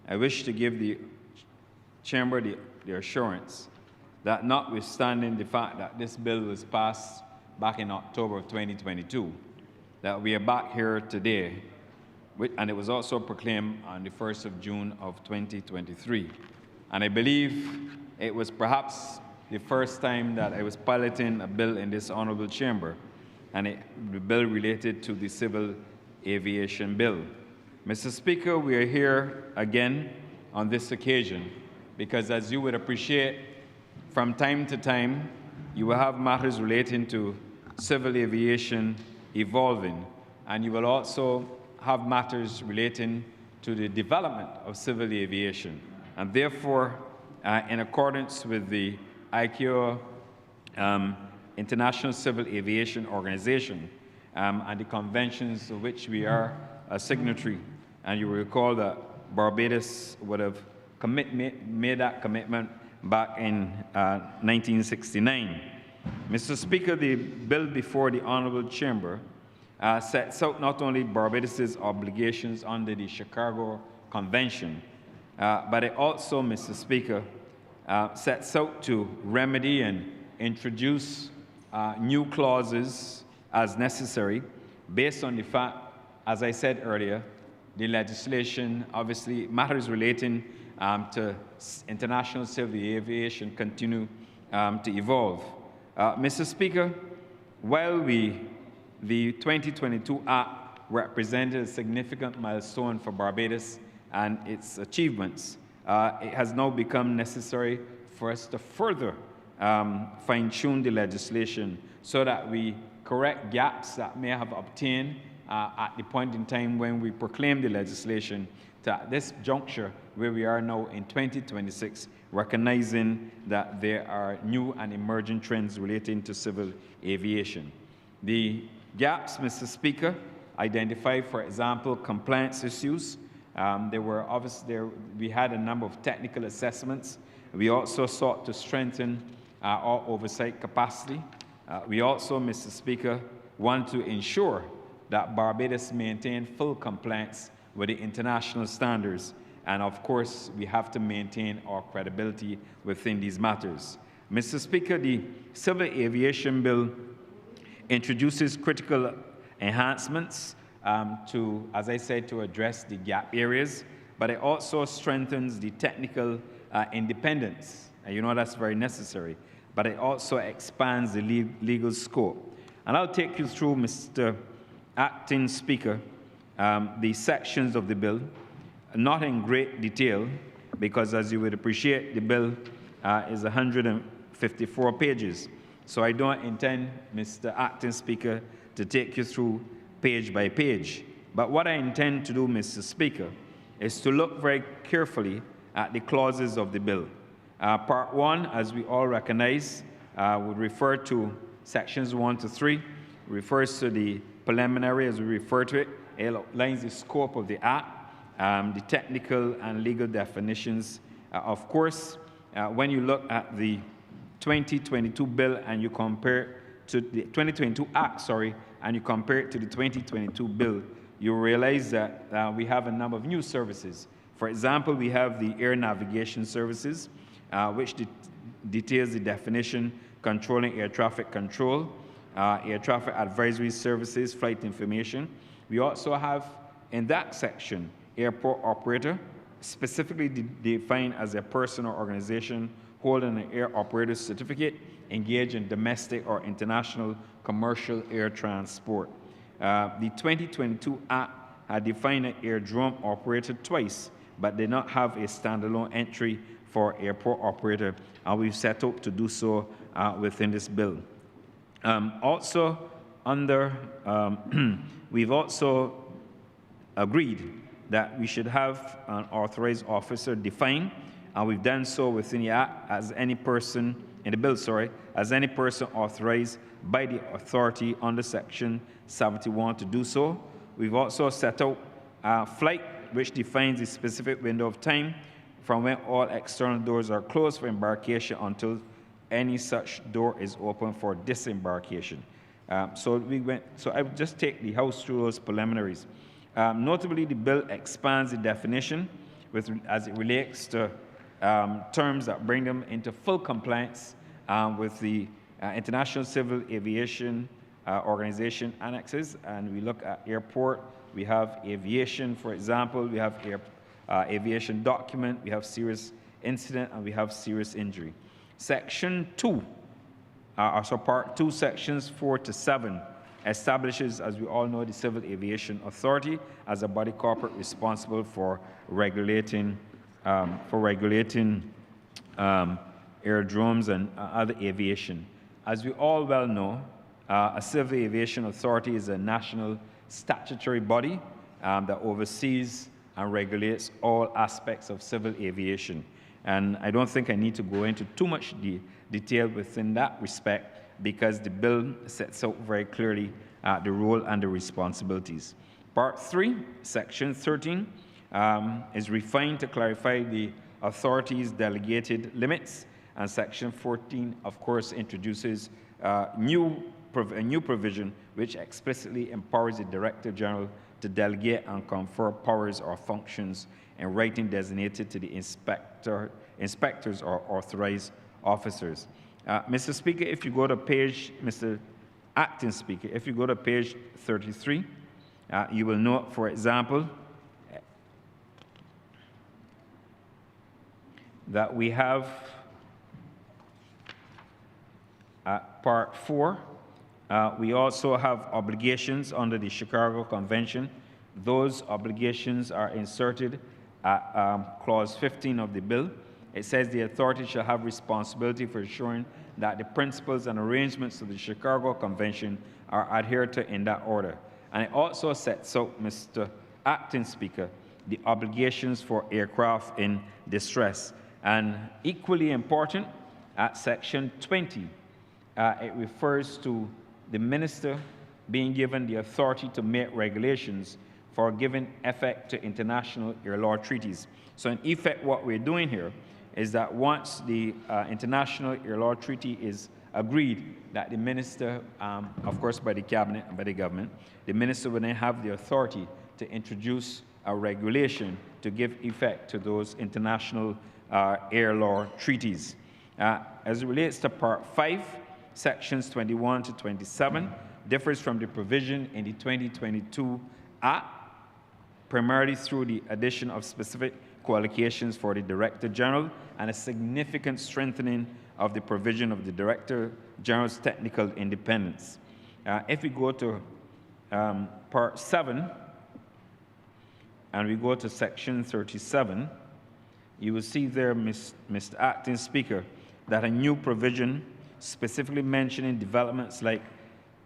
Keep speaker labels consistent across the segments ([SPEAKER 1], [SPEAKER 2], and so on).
[SPEAKER 1] I wish to give the Chamber the assurance that notwithstanding the fact that this bill was passed back in October of 2022, that we are back here today, and it was also proclaimed on the 1st of June of 2023. And I believe it was perhaps the first time that I was piloting a bill in this Honourable Chamber, and the bill related to the Civil Aviation Bill. Mr. Speaker, we are here again on this occasion because, as you would appreciate, from time to time, you will have matters relating to civil aviation evolving, and you will also have matters relating to the development of civil aviation. And therefore, in accordance with the ICAO International Civil Aviation Organization and the conventions of which we are a signatory, and you will recall that Barbados would have made that commitment back in 1969. Mr. Speaker, the bill before the Honourable Chamber sets out not only Barbados's obligations under the Chicago Convention, but it also, Mr. Speaker, sets out to remedy and introduce new clauses as necessary based on the fact, as I said earlier, the legislation, obviously, matters relating to international civil aviation continue to evolve. Mr. Speaker, while the 2022 Act represented a significant milestone for Barbados and its achievements, it has now become necessary for us to further fine-tune the legislation so that we correct gaps that may have obtained at the point in time when we proclaimed the legislation to at this juncture where we are now in 2026, recognizing that there are new and emerging trends relating to civil aviation. The gaps, Mr. Speaker, identify, for example, compliance issues. We had a number of technical assessments. We also sought to strengthen our oversight capacity. We also, Mr. Speaker, want to ensure that Barbados maintain full compliance with the international standards. And of course, we have to maintain our credibility within these matters. Mr. Speaker, the Civil Aviation Bill introduces critical enhancements to, as I said, to address the gap areas, but it also strengthens the technical independence. And you know that's very necessary. But it also expands the legal scope. And I'll take you through, Mr. Acting Speaker, the sections of the bill, not in great detail, because as you would appreciate, the bill is 154 pages. So I don't intend, Mr. Acting Speaker, to take you through page by page. But what I intend to do, Mr. Speaker, is to look very carefully at the clauses of the bill. Part 1, as we all recognize, would refer to sections 1 to 3, refers to the preliminary, as we refer to it. It outlines the scope of the Act, the technical and legal definitions. Of course, when you look at the 2022 bill and you compare to the 2022 Act, and you compare it to the 2022 bill, you realize that we have a number of new services. For example, we have the air navigation services, which details the definition, controlling air traffic control, air traffic advisory services, flight information. We also have, in that section, airport operator, specifically defined as a person or organization holding an air operator certificate engaged in domestic or international commercial air transport. The 2022 Act had defined an airdrome operator twice, but did not have a standalone entry for airport operator, and we've set out to do so within this bill. We've also agreed that we should have an authorized officer defined, and we've done so within the Act as any person, in the bill, as any person authorized by the authority under Section 71 to do so. We've also set out flight, which defines the specific window of time from when all external doors are closed for embarkation until any such door is open for disembarkation. So I would just take the House through those preliminaries. Notably, the bill expands the definition as it relates to terms that bring them into full compliance with the International Civil Aviation Organization annexes. And we look at airport, we have aviation, for example, we have aviation document, we have serious incident, and we have serious injury. Section 2, so Part 2, Sections 4 to 7, establishes, as we all know, the Civil Aviation Authority as a body corporate responsible for regulating aerodromes and other aviation. As we all well know, a Civil Aviation Authority is a national statutory body that oversees and regulates all aspects of civil aviation. And I don't think I need to go into too much detail within that respect, because the bill sets out very clearly the role and the responsibilities. Part 3, Section 13, is refined to clarify the authority's delegated limits, and Section 14, of course, introduces a new provision which explicitly empowers the Director General to delegate and confer powers or functions in writing designated to the inspectors or authorized officers. Mr. Speaker, if you go to page, Mr. Acting Speaker, if you go to page 33, you will note, for example, that we have Part 4. We also have obligations under the Chicago Convention. Those obligations are inserted at Clause 15 of the bill. It says the authority shall have responsibility for ensuring that the principles and arrangements of the Chicago Convention are adhered to in that order. And it also sets out, Mr. Acting Speaker, the obligations for aircraft in distress. And equally important, at Section 20, it refers to the minister being given the authority to make regulations for giving effect to international air law treaties. So in effect, what we're doing here is that once the International Air Law Treaty is agreed, that the minister, of course by the cabinet and by the government, the minister will then have the authority to introduce a regulation to give effect to those international air law treaties. As it relates to Part 5, Sections 21 to 27, differs from the provision in the 2022 Act, primarily through the addition of specific qualifications for the Director General and a significant strengthening of the provision of the Director General's technical independence. If we go to Part 7 and we go to Section 37, you will see there, Mr. Acting Speaker, that a new provision specifically mentioning developments like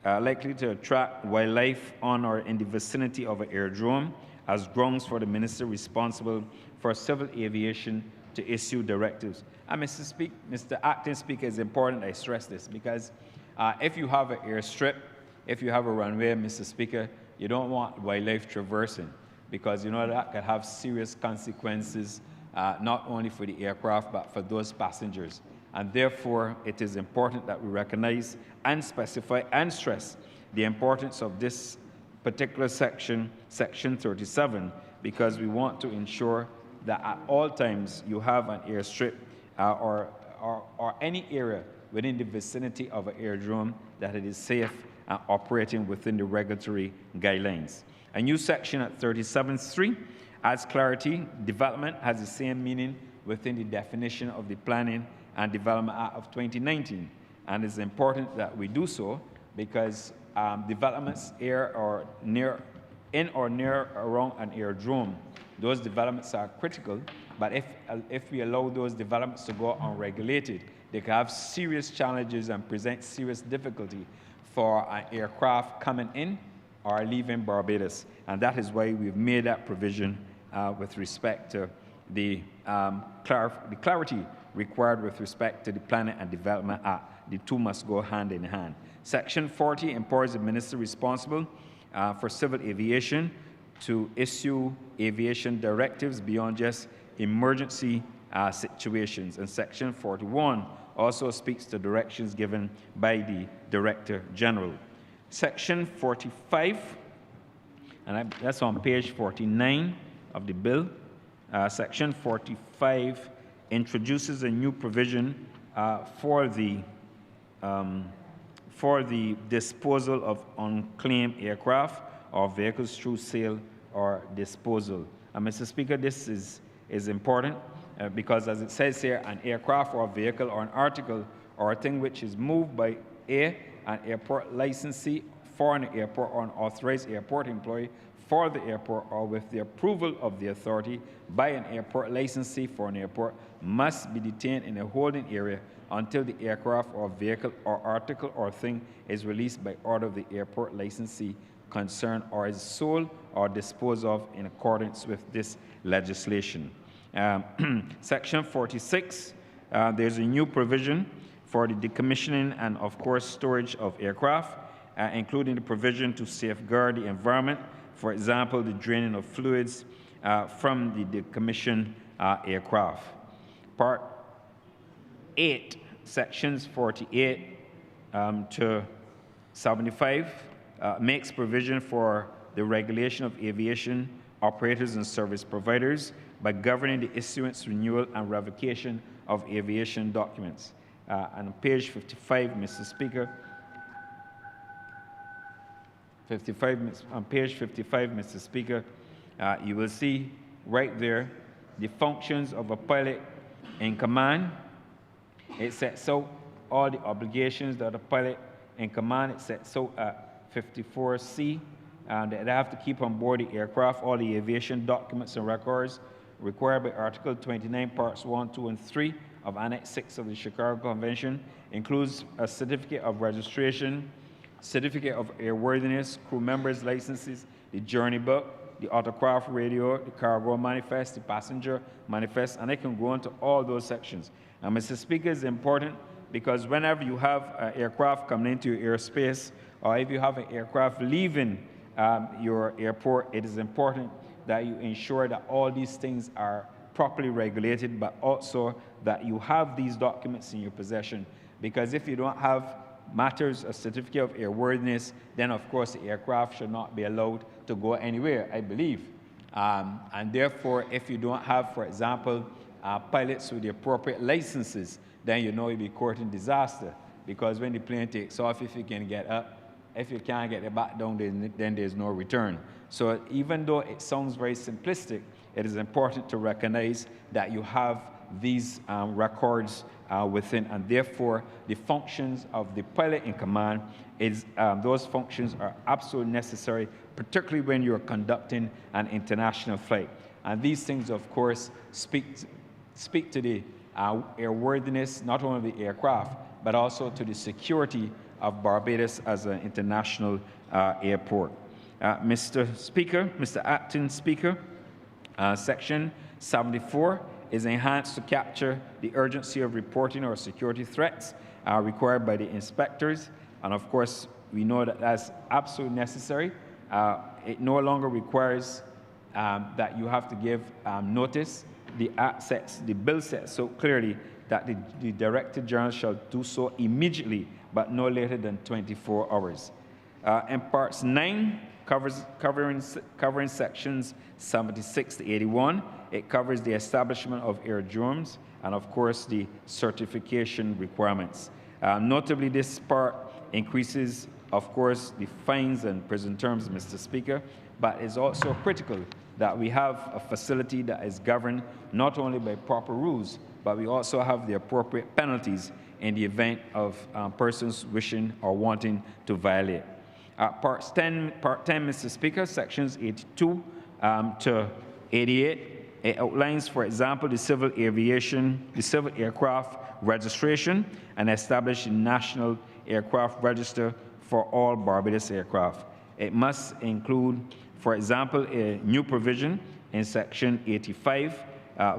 [SPEAKER 1] likely to attract wildlife on or in the vicinity of an aerodrome as grounds for the minister responsible for civil aviation to issue directives. And Mr. Acting Speaker, it's important I stress this, because if you have an airstrip, if you have a runway, Mr. Speaker, you don't want wildlife traversing, because you know that could have serious consequences, not only for the aircraft, but for those passengers. And therefore, it is important that we recognize and specify and stress the importance of this particular section, Section 37, because we want to ensure that at all times you have an airstrip or any area within the vicinity of an aerodrome that it is safe and operating within the regulatory guidelines. A new section at 37.3 adds clarity. Development has the same meaning within the definition of the Planning and Development Act of 2019. And it's important that we do so because developments in or near around an aerodrome, those developments are critical, but if we allow those developments to go unregulated, they can have serious challenges and present serious difficulty for an aircraft coming in or leaving Barbados. And that is why we've made that provision with respect to the clarity required with respect to the Planning and Development Act. The two must go hand in hand. Section 40 empowers the minister responsible for civil aviation to issue aviation directives beyond just emergency situations. And Section 41 also speaks to directions given by the Director General. Section 45, and that's on page 49 of the bill, Section 45 introduces a new provision for the disposal of unclaimed aircraft or vehicles through sale or disposal. And Mr. Speaker, this is important because, as it says here, an aircraft or a vehicle or an article or a thing which is moved by an airport licensee for an airport or an authorized airport employee for the airport or with the approval of the authority by an airport licensee for an airport must be detained in a holding area until the aircraft or vehicle or article or thing is released by order of the airport licensee concerned or is sold or disposed of in accordance with this legislation. Section 46, there's a new provision for the decommissioning and, of course, storage of aircraft, including the provision to safeguard the environment, for example, the draining of fluids from the decommissioned aircraft. Part 8, sections 48 to 75, makes provision for the regulation of aviation operators and service providers by governing the issuance, renewal, and revocation of aviation documents. And on page 55, Mr. Speaker, on page 55, Mr. Speaker, you will see right there the functions of a pilot in command. It sets out all the obligations that a pilot in command. It sets out 54C, that they have to keep on board the aircraft all the aviation documents and records required by Article 29, Parts 1, 2, and 3 of Annex 6 of the Chicago Convention, includes a certificate of registration, certificate of airworthiness, crew members' licenses, the journey book, the autograph radio, the cargo manifest, the passenger manifest, and I can go into all those sections. And Mr. Speaker, it's important because whenever you have an aircraft coming into your airspace, or if you have an aircraft leaving your airport, it is important that you ensure that all these things are properly regulated, but also that you have these documents in your possession. Because if you don't have matters, a certificate of airworthiness, then of course the aircraft should not be allowed to go anywhere, I believe. And therefore, if you don't have, for example, pilots with the appropriate licenses, then you know you'll be courting disaster. Because when the plane takes off, if you can get up, if you can't get it back down, then there's no return. So even though it sounds very simplistic, it is important to recognize that you have these records within, and therefore the functions of the pilot in command those functions are absolutely necessary, particularly when you're conducting an international flight. And these things, of course, speak to the airworthiness not only of the aircraft, but also to the security of Barbados as an international airport. Mr. Speaker, Mr. Acting Speaker, Section 74 is enhanced to capture the urgency of reporting or security threats required by the inspectors. And of course, we know that that's absolutely necessary. It no longer requires that you have to give notice. The bill sets so clearly that the Director General shall do so immediately, but no later than 24 hours. And Parts 9 covering sections 76 to 81. It covers the establishment of aerodromes and, of course, the certification requirements. Notably, this part increases, of course, the fines and prison terms, Mr. Speaker, but it's also critical that we have a facility that is governed not only by proper rules, but we also have the appropriate penalties in the event of persons wishing or wanting to violate. Part 10, Mr. Speaker, sections 82 to 88, it outlines, for example, the civil aircraft registration and establish a national aircraft register for all Barbados aircraft. It must include, for example, a new provision in section 85,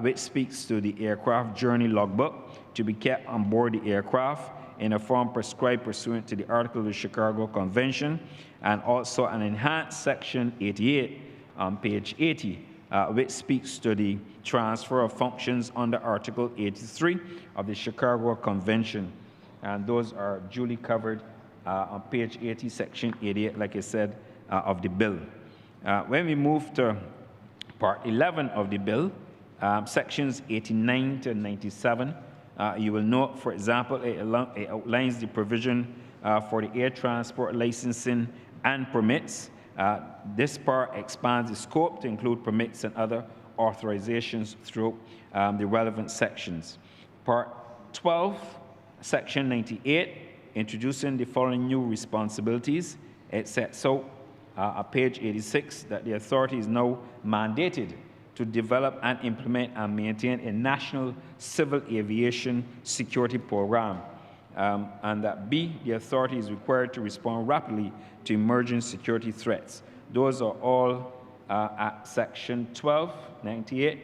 [SPEAKER 1] which speaks to the aircraft journey logbook to be kept on board the aircraft in a form prescribed pursuant to the article of the Chicago Convention, and also an enhanced section 88 on page 80, which speaks to the transfer of functions under Article 83 of the Chicago Convention. And those are duly covered on page 80, section 88, like I said, of the bill. When we move to Part 11 of the bill, Sections 89 to 97, you will note, for example, it outlines the provision for the air transport licensing and permits. This part expands the scope to include permits and other authorizations through the relevant sections. Part 12, Section 98, introducing the following new responsibilities. It sets out at page 86 that the authority is now mandated to develop and implement and maintain a national civil aviation security program. And that B, the authority is required to respond rapidly to emerging security threats. Those are all at Section 1298.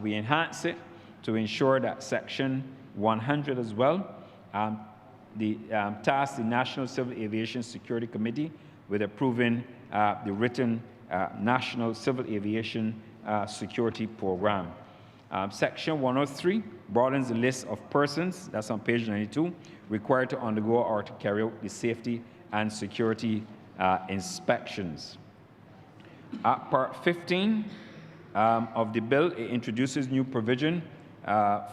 [SPEAKER 1] We enhance it to ensure that Section 100 as well, task the National Civil Aviation Security Committee with approving the written National Civil Aviation Security Program. Section 103 broadens the list of persons, that's on page 92, required to undergo or to carry out the safety and security inspections. Part 15 of the bill, it introduces new provision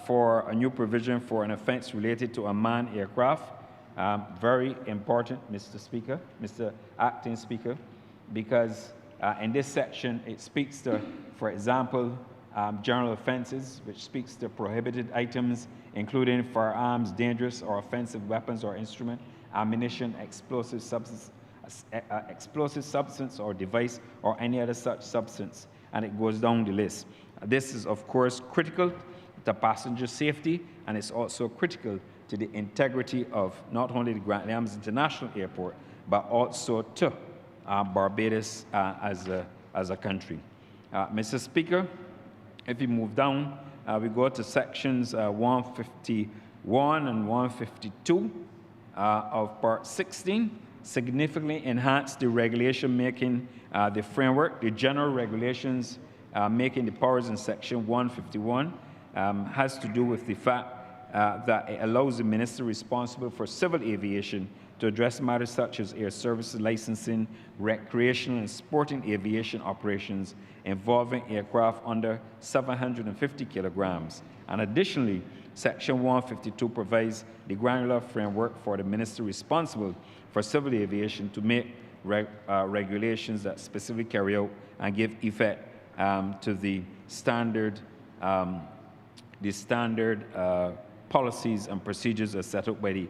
[SPEAKER 1] for an offense related to a manned aircraft. Very important, Mr. Speaker, Mr. Acting Speaker, because in this section it speaks to, for example, general offenses, which speaks to prohibited items, including firearms, dangerous or offensive weapons or instrument, ammunition, explosive substance or device, or any other such substance, and it goes down the list. This is, of course, critical to passenger safety, and it's also critical to the integrity of not only the Grant Williams International Airport, but also to Barbados as a country. Mr. Speaker, if we move down, we go to sections 151 and 152 of Part 16, significantly enhance the regulation making the framework. The general regulations making the powers in Section 151 has to do with the fact that it allows the minister responsible for civil aviation to address matters such as air services licensing, recreational and sporting aviation operations involving aircraft under 750 kilograms. And additionally, Section 152 provides the granular framework for the minister responsible for civil aviation to make regulations that specifically carry out and give effect to the standard policies and procedures as set up by the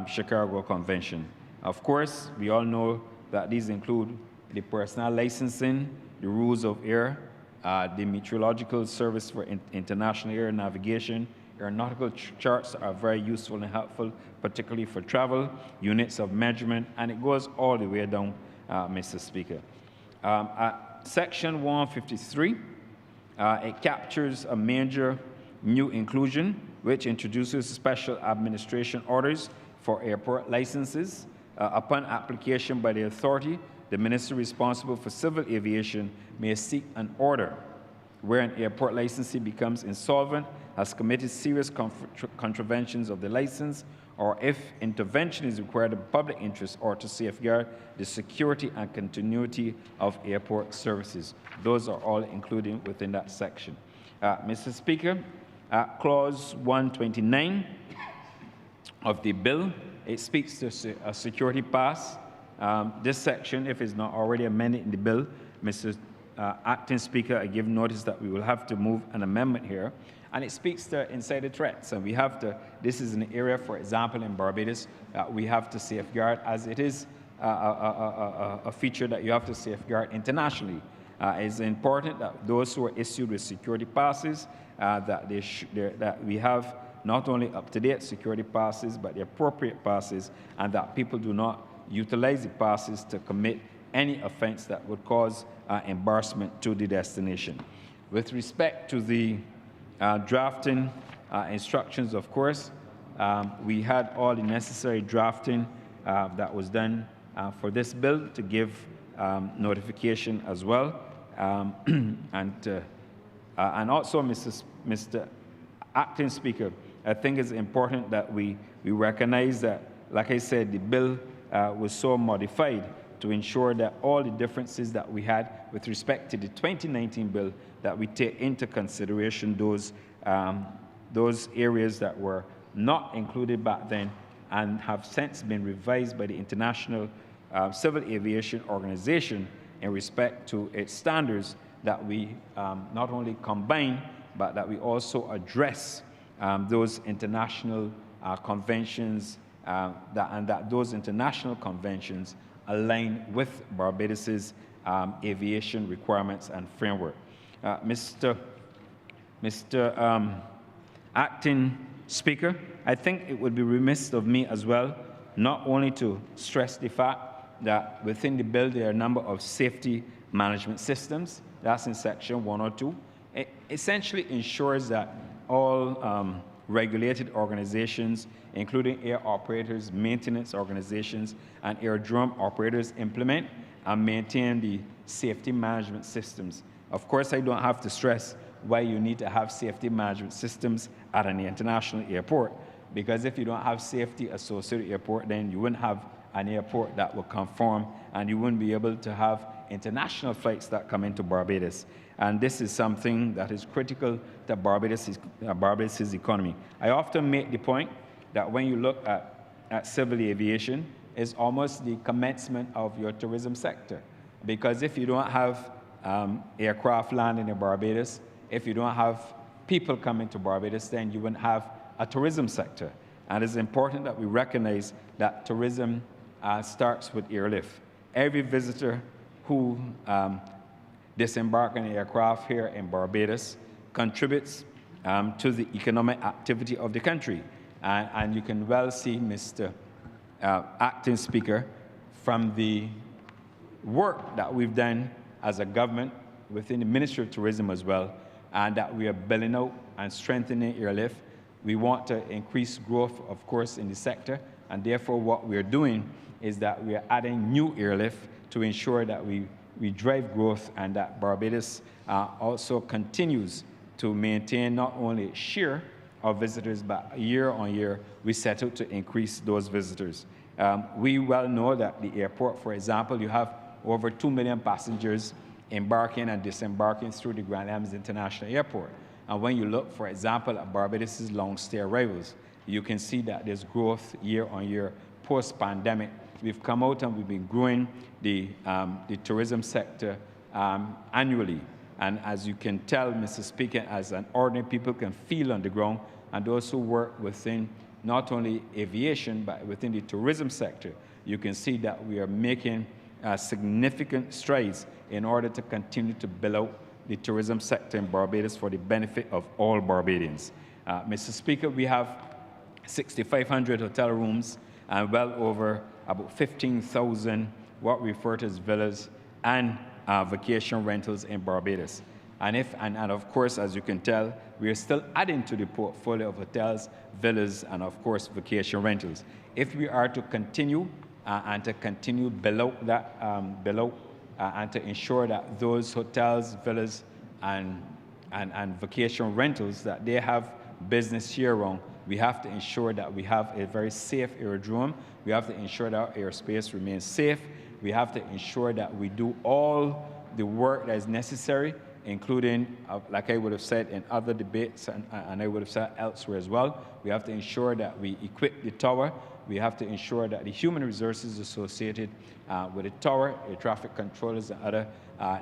[SPEAKER 1] Chicago Convention. Of course, we all know that these include the personnel licensing, the rules of air, the meteorological service for international air navigation. Aeronautical charts are very useful and helpful, particularly for travel, units of measurement, and it goes all the way down, Mr. Speaker. At Section 153, it captures a major new inclusion, which introduces special administration orders for airport licenses. Upon application by the authority, the minister responsible for civil aviation may seek an order where an airport licensee becomes insolvent, has committed serious contraventions of the license, or if intervention is required in the public interest or to safeguard the security and continuity of airport services. Those are all included within that section. Mr. Speaker, Clause 129 of the bill, it speaks to a security pass. This section, if it's not already amended in the bill, Mr. Acting Speaker, I give notice that we will have to move an amendment here. And it speaks to insider threats. And we have to, this is an area, for example, in Barbados, we have to safeguard, as it is a feature that you have to safeguard internationally. It's important that those who are issued with security passes, that we have not only up-to-date security passes, but the appropriate passes, and that people do not utilize the passes to commit any offense that would cause embarrassment to the destination. With respect to the drafting instructions, of course, we had all the necessary drafting that was done for this bill to give notification as well. And also, Mr. Acting Speaker, I think it's important that we recognize that, like I said, the bill was so modified to ensure that all the differences that we had with respect to the 2019 bill, that we take into consideration those areas that were not included back then and have since been revised by the International Civil Aviation Organization in respect to its standards, that we not only combine, but that we also address those international conventions, and that those international conventions align with Barbados's aviation requirements and framework. Mr. Acting Speaker, I think it would be remiss of me as well not only to stress the fact that within the bill there are a number of safety management systems. That's in section 102. It essentially ensures that all regulated organizations, including air operators, maintenance organizations, and aerodrome operators, implement and maintain the safety management systems. Of course, I don't have to stress why you need to have safety management systems at an international airport, because if you don't have safety associated airport, then you wouldn't have an airport that will conform, and you wouldn't be able to have international flights that come into Barbados. And this is something that is critical to Barbados's economy. I often make the point that when you look at civil aviation, it's almost the commencement of your tourism sector. Because if you don't have aircraft landing in Barbados, if you don't have people coming to Barbados, then you wouldn't have a tourism sector. And it's important that we recognize that tourism starts with airlift. Every visitor who disembarks in an aircraft here in Barbados contributes to the economic activity of the country. And you can well see, Mr. Acting Speaker, from the work that we've done as a government within the Ministry of Tourism as well, and that we are building out and strengthening airlift. We want to increase growth, of course, in the sector, and therefore what we're doing is that we are adding new airlift to ensure that we drive growth, and that Barbados also continues to maintain not only its share of visitors, but year on year, we set out to increase those visitors. We well know that the airport, for example, you have over 2 million passengers embarking and disembarking through the Grand Islands International Airport. And when you look, for example, at Barbados's long-stay arrivals, you can see that there's growth year on year post-pandemic. We've come out and we've been growing the tourism sector annually. And as you can tell, Mr. Speaker, as an ordinary people can feel on the ground, and those who work within not only aviation, but within the tourism sector, you can see that we are making significant strides in order to continue to build out the tourism sector in Barbados for the benefit of all Barbadians. Mr. Speaker, we have 6,500 hotel rooms and well over about 15,000 what we refer to as villas and vacation rentals in Barbados. And of course, as you can tell, we are still adding to the portfolio of hotels, villas, and of course, vacation rentals. If we are to continue and to continue below that, and to ensure that those hotels, villas, and vacation rentals, that they have business year-round, we have to ensure that we have a very safe aerodrome. We have to ensure that our airspace remains safe. We have to ensure that we do all the work that is necessary, including, like I would have said in other debates, and I would have said elsewhere as well, we have to ensure that we equip the tower. We have to ensure that the human resources associated with the tower, the traffic controllers and other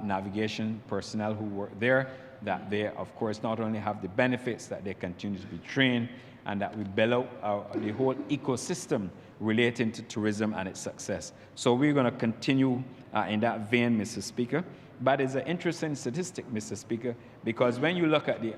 [SPEAKER 1] navigation personnel who work there, that they, of course, not only have the benefits, that they continue to be trained, and that we build out the whole ecosystem relating to tourism and its success. So we're going to continue in that vein, Mr. Speaker. But it's an interesting statistic, Mr. Speaker, because when you look at the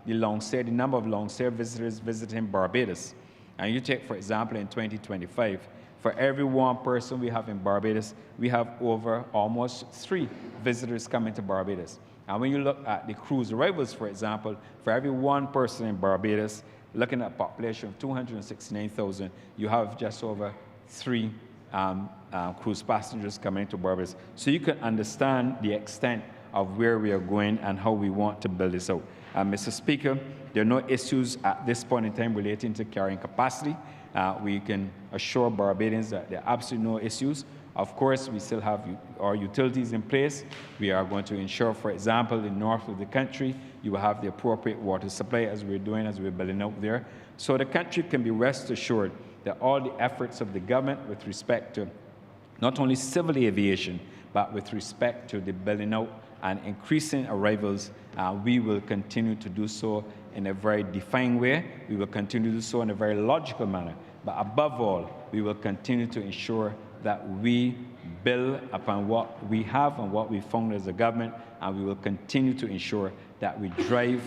[SPEAKER 1] long-stay, the number of long-stay visitors visiting Barbados, and you take, for example, in 2025, for every one person we have in Barbados, we have over almost 3 visitors coming to Barbados. And when you look at the cruise arrivals, for example, for every one person in Barbados, looking at a population of 269,000, you have just over 3 cruise passengers coming to Barbados. So you can understand the extent of where we are going and how we want to build this out. Mr. Speaker, there are no issues at this point in time relating to carrying capacity. We can assure Barbadians that there are absolutely no issues. Of course, we still have our utilities in place. We are going to ensure, for example, in the north of the country, you will have the appropriate water supply as we're building out there. So the country can be rest assured that all the efforts of the government with respect to not only civil aviation, but with respect to the building out and increasing arrivals, we will continue to do so in a very defined way. We will continue to do so in a very logical manner. But above all, we will continue to ensure that we build upon what we have and what we found as a government, and we will continue to ensure that we drive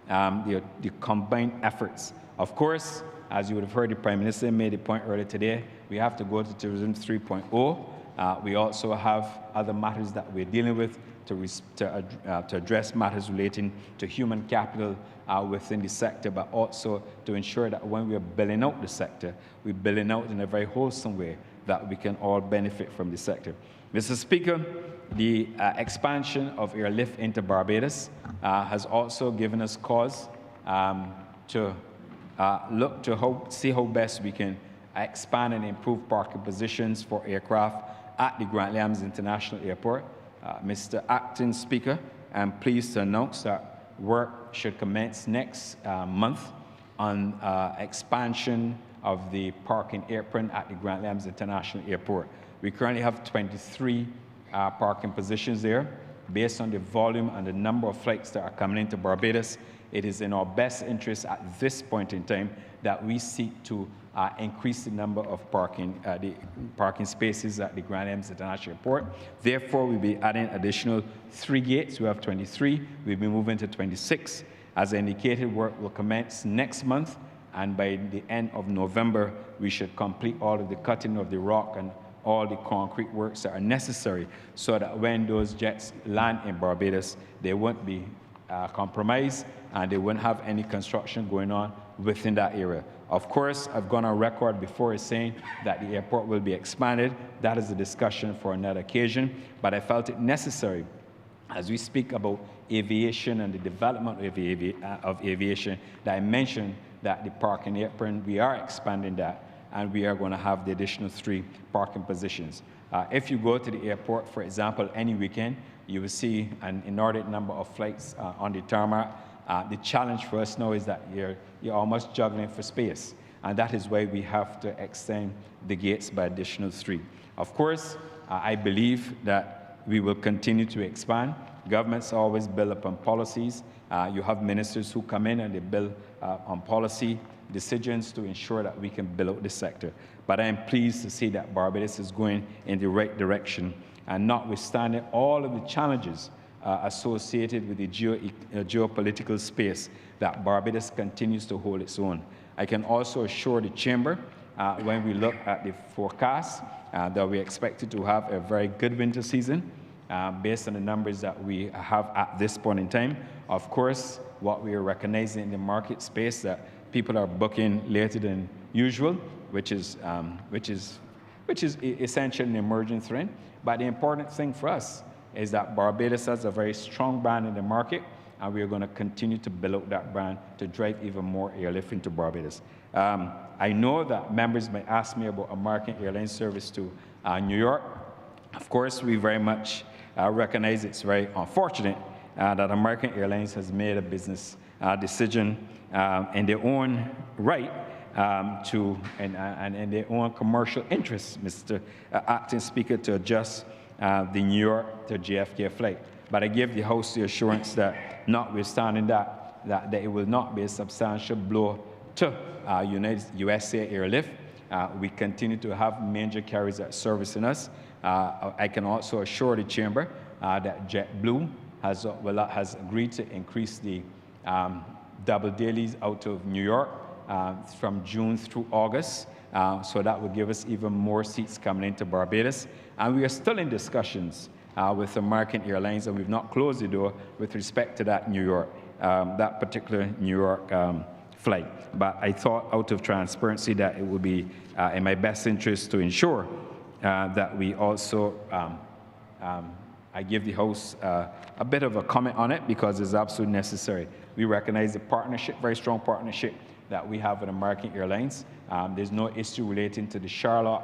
[SPEAKER 1] the combined efforts. Of course, as you would have heard, the Prime Minister made a point earlier today, we have to go to Tourism 3.0. We also have other matters that we're dealing with to address matters relating to human capital within the sector, but also to ensure that when we are building out the sector, we're building out in a very wholesome way that we can all benefit from the sector. Mr. Speaker, the expansion of airlift into Barbados has also given us cause to look to see how best we can expand and improve parking positions for aircraft at the Grant Williams International Airport. Mr. Acting Speaker, I'm pleased to announce that work should commence next month on expansion of the parking apron at the Grant Williams International Airport. We currently have 23 parking positions there. Based on the volume and the number of flights that are coming into Barbados, it is in our best interest at this point in time that we seek to increase the number of parking spaces at the Grant Williams International Airport. Therefore, we'll be adding additional 3 gates. We have 23. We'll be moving to 26. As indicated, work will commence next month, and by the end of November, we should complete all of the cutting of the rock and all the concrete works that are necessary so that when those jets land in Barbados, they won't be compromised and they won't have any construction going on within that area. Of course, I've gone on record before as saying that the airport will be expanded. That is a discussion for another occasion, but I felt it necessary as we speak about aviation and the development of aviation that I mentioned that the parking apron, we are expanding that, and we are going to have the additional 3 parking positions. If you go to the airport, for example, any weekend, you will see an inordinate number of flights on the tarmac. The challenge for us now is that you're almost juggling for space, and that is why we have to extend the gates by additional 3. Of course, I believe that we will continue to expand. Governments always build upon policies. You have ministers who come in and they build on policy decisions to ensure that we can build out the sector. But I am pleased to see that Barbados is going in the right direction, and notwithstanding all of the challenges associated with the geopolitical space, that Barbados continues to hold its own. I can also assure the Chamber, when we look at the forecast, that we expected to have a very good winter season based on the numbers that we have at this point in time. Of course, what we are recognizing in the market space that people are booking later than usual, which is essentially an emerging trend. But the important thing for us is that Barbados has a very strong brand in the market, and we are going to continue to build out that brand to drive even more airlift into Barbados. I know that members may ask me about American Airlines service to New York. Of course, we very much recognize it's very unfortunate that American Airlines has made a business decision in their own right and in their own commercial interests, Mr. Acting Speaker, to adjust the New York to JFK flight. But I give the House the assurance that, notwithstanding that it will not be a substantial blow to USA Airlift. We continue to have major carriers that servicing us. I can also assure the Chamber that JetBlue has agreed to increase the double dailies out of New York from June through August. So that will give us even more seats coming into Barbados. And we are still in discussions with American Airlines, and we've not closed the door with respect to that that particular New York flight. But I thought, out of transparency, that it would be in my best interest to ensure that we also, I give the House a bit of a comment on it because it's absolutely necessary. We recognize the partnership, very strong partnership that we have with American Airlines. There's no issue relating to the Charlotte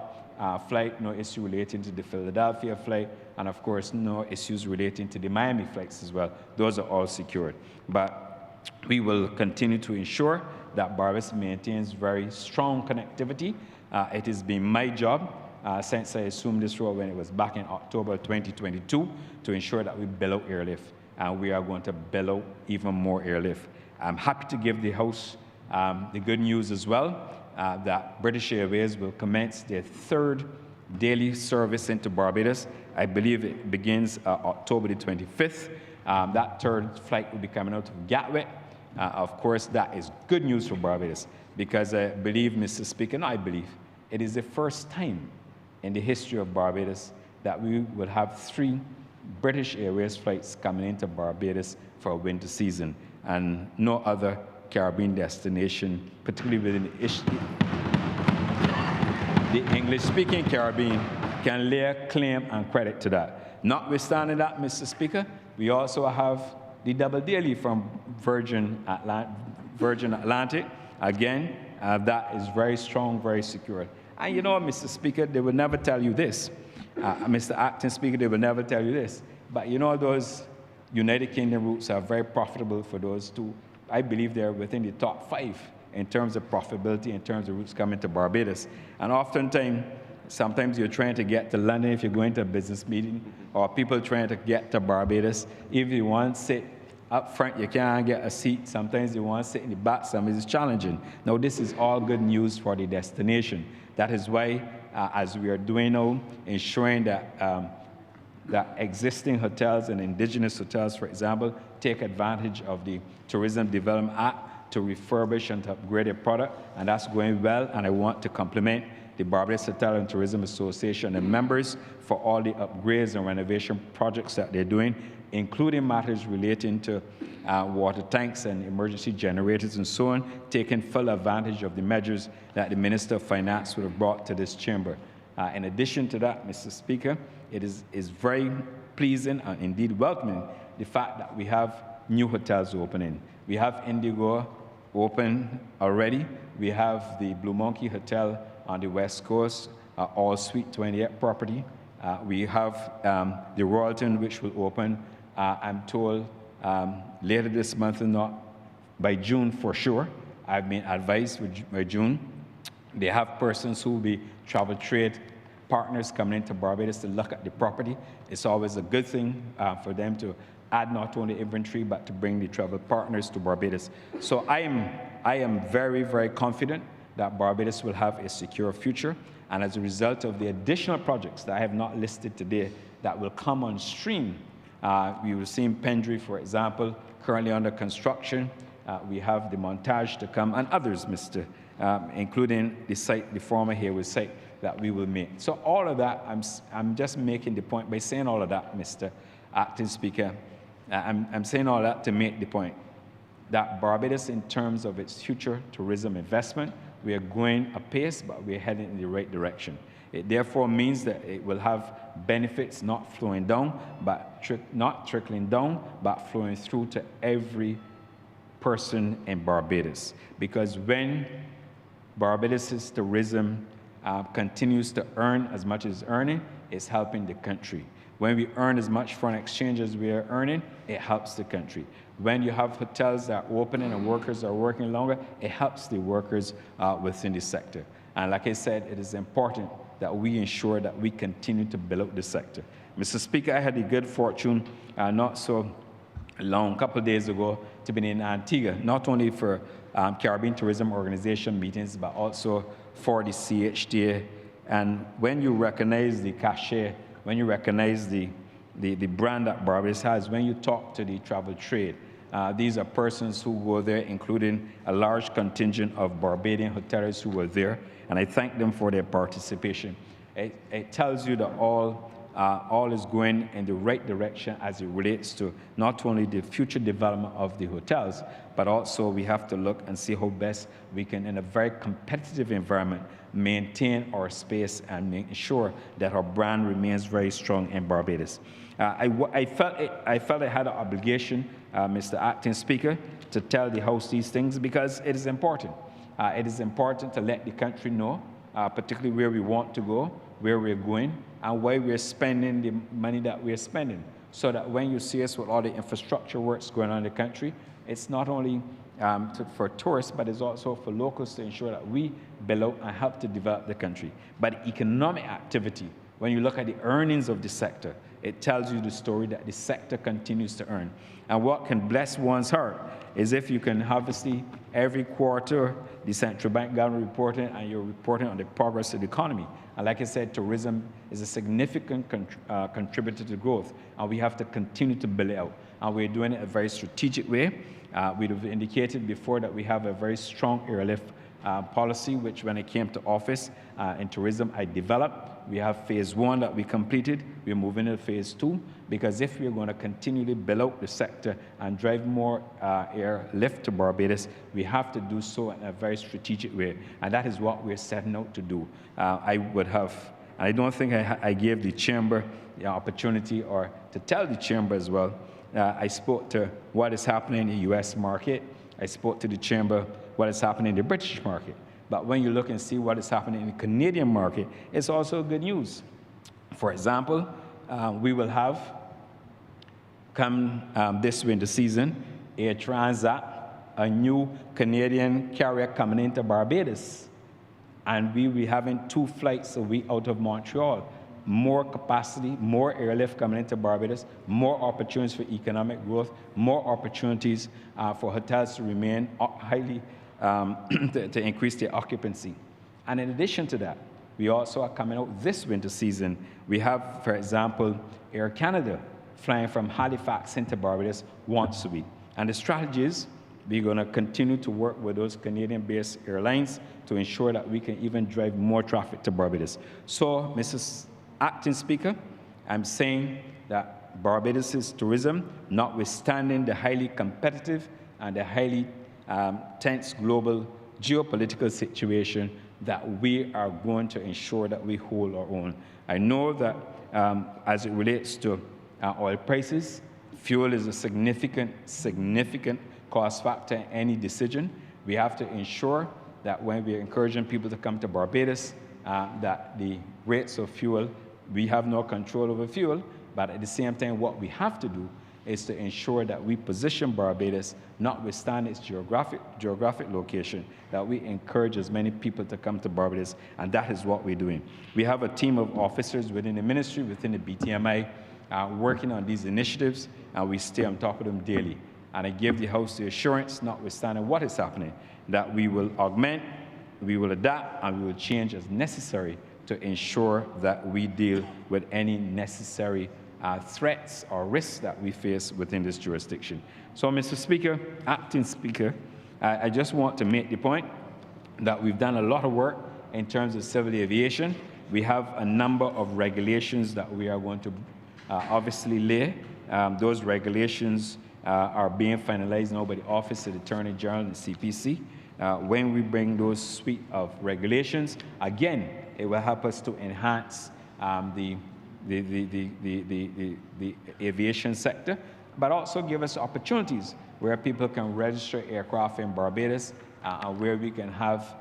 [SPEAKER 1] flight, no issue relating to the Philadelphia flight, and of course, no issues relating to the Miami flights as well. Those are all secured. But we will continue to ensure that Barbados maintains very strong connectivity. It has been my job since I assumed this role when it was back in October 2022 to ensure that we build out airlift, and we are going to build out even more airlift. I'm happy to give the House the good news as well, that British Airways will commence their third daily service into Barbados. I believe it begins October the 25th. That third flight will be coming out of Gatwick. Of course, that is good news for Barbados because I believe, Mr. Speaker, and I believe it is the first time in the history of Barbados that we will have 3 British Airways flights coming into Barbados for a winter season, and no other Caribbean destination, particularly within the English-speaking Caribbean, can lay a claim and credit to that. Notwithstanding that, Mr. Speaker, we also have the double daily from Virgin Atlantic. Again, that is very strong, very secure. And you know, Mr. Speaker, they will never tell you this. Mr. Acting Speaker, they will never tell you this. But you know, those United Kingdom routes are very profitable for those 2. I believe they're within the top 5 in terms of profitability, in terms of routes coming to Barbados. And oftentimes, sometimes you're trying to get to London if you're going to a business meeting, or people trying to get to Barbados. If you want to sit up front, you can't get a seat. Sometimes you want to sit in the back, sometimes it's challenging. Now, this is all good news for the destination. That is why, as we are doing now, ensuring that that existing hotels and indigenous hotels, for example, take advantage of the Tourism Development Act to refurbish and to upgrade their product, and that's going well. And I want to compliment the Barbados Hotel and Tourism Association and members for all the upgrades and renovation projects that they're doing, including matters relating to water tanks and emergency generators and so on, taking full advantage of the measures that the Minister of Finance would have brought to this chamber. In addition to that, Mr. Speaker, it is very pleasing and indeed welcoming the fact that we have new hotels opening. We have Indigo open already. We have the Blue Monkey Hotel on the West Coast, all Suite 28 property. We have the Royalton, which will open, I'm told, later this month and not by June for sure. I've been advised by June. They have persons who will be travel trade partners coming into Barbados to look at the property. It's always a good thing for them to add not only inventory, but to bring the travel partners to Barbados. So I am very, very confident that Barbados will have a secure future. And as a result of the additional projects that I have not listed today that will come on stream, we will see in Pendry, for example, currently under construction. We have the montage to come, and others, including the site, the former Hayward site, that we will make. So all of that, I'm just making the point by saying all of that, Mr. Acting Speaker. I'm saying all that to make the point that Barbados, in terms of its future tourism investment, we are going apace, but we're heading in the right direction. It therefore means that it will have benefits not flowing down, but not trickling down, but flowing through to every person in Barbados. Because when Barbados' tourism continues to earn as much as earning, it's helping the country. When we earn as much foreign exchange as we are earning, it helps the country. When you have hotels that are opening and workers are working longer, it helps the workers within the sector. And like I said, it is important that we ensure that we continue to build up the sector. Mr. Speaker, I had the good fortune not so long, a couple of days ago, to be in Antigua, not only for Caribbean Tourism Organization meetings, but also for the CHTA. And when you recognize the cachet, when you recognize the brand that Barbados has, when you talk to the travel trade, these are persons who go there, including a large contingent of Barbadian hoteliers who were there, and I thank them for their participation. It tells you that all is going in the right direction as it relates to not only the future development of the hotels, but also we have to look and see how best we can, in a very competitive environment, maintain our space and make sure that our brand remains very strong in Barbados. I felt I had an obligation, Mr. Acting Speaker, to tell the House these things because it is important. It is important to let the country know, particularly where we want to go, where we're going and why we're spending the money that we're spending, so that when you see us with all the infrastructure works going on in the country, it's not only for tourists, but it's also for locals to ensure that we build out and help to develop the country. But economic activity, when you look at the earnings of the sector, it tells you the story that the sector continues to earn. And what can bless one's heart is if you can obviously every quarter the central bank government reporting and you're reporting on the progress of the economy. And like I said, tourism is a significant contributor to growth, and we have to continue to build it out. And we're doing it a very strategic way. We've indicated before that we have a very strong airlift policy, which when I came to office in tourism, I developed. We have phase 1 that we completed. We're moving into phase 2, because if we're going to continually build out the sector and drive more airlift to Barbados, we have to do so in a very strategic way. And that is what we're setting out to do. I don't think I gave the chamber the opportunity or to tell the chamber as well. I spoke to what is happening in the U.S. market. I spoke to the chamber what is happening in the British market. But when you look and see what is happening in the Canadian market, it's also good news. For example, we will have, come this winter season, Air Transat, a new Canadian carrier coming into Barbados. And we will be having 2 flights a week out of Montreal. More capacity, more airlift coming into Barbados, more opportunities for economic growth, more opportunities for hotels to remain highly, to increase their occupancy. And in addition to that, we also are coming out this winter season. We have, for example, Air Canada flying from Halifax into Barbados once a week. And the strategy is we're going to continue to work with those Canadian-based airlines to ensure that we can even drive more traffic to Barbados. So, Mrs. Acting Speaker, I'm saying that Barbados' tourism, notwithstanding the highly competitive and the highly tense global geopolitical situation, that we are going to ensure that we hold our own. I know that as it relates to oil prices, fuel is a significant cost factor in any decision. We have to ensure that when we're encouraging people to come to Barbados, that the rates of fuel, we have no control over fuel, but at the same time, what we have to do is to ensure that we position Barbados, notwithstanding its geographic location, that we encourage as many people to come to Barbados, and that is what we're doing. We have a team of officers within the ministry, within the BTMI, working on these initiatives, and we stay on top of them daily. And I give the House the assurance, notwithstanding what is happening, that we will augment, we will adapt, and we will change as necessary to ensure that we deal with any necessary threats or risks that we face within this jurisdiction. So, Mr. Speaker, Acting Speaker, I just want to make the point that we've done a lot of work in terms of civil aviation. We have a number of regulations that we are going to obviously lay. Those regulations are being finalized now by the Office of the Attorney General and the CPC. When we bring those suite of regulations, again, it will help us to enhance the aviation sector, but also give us opportunities where people can register aircraft in Barbados, and where we can have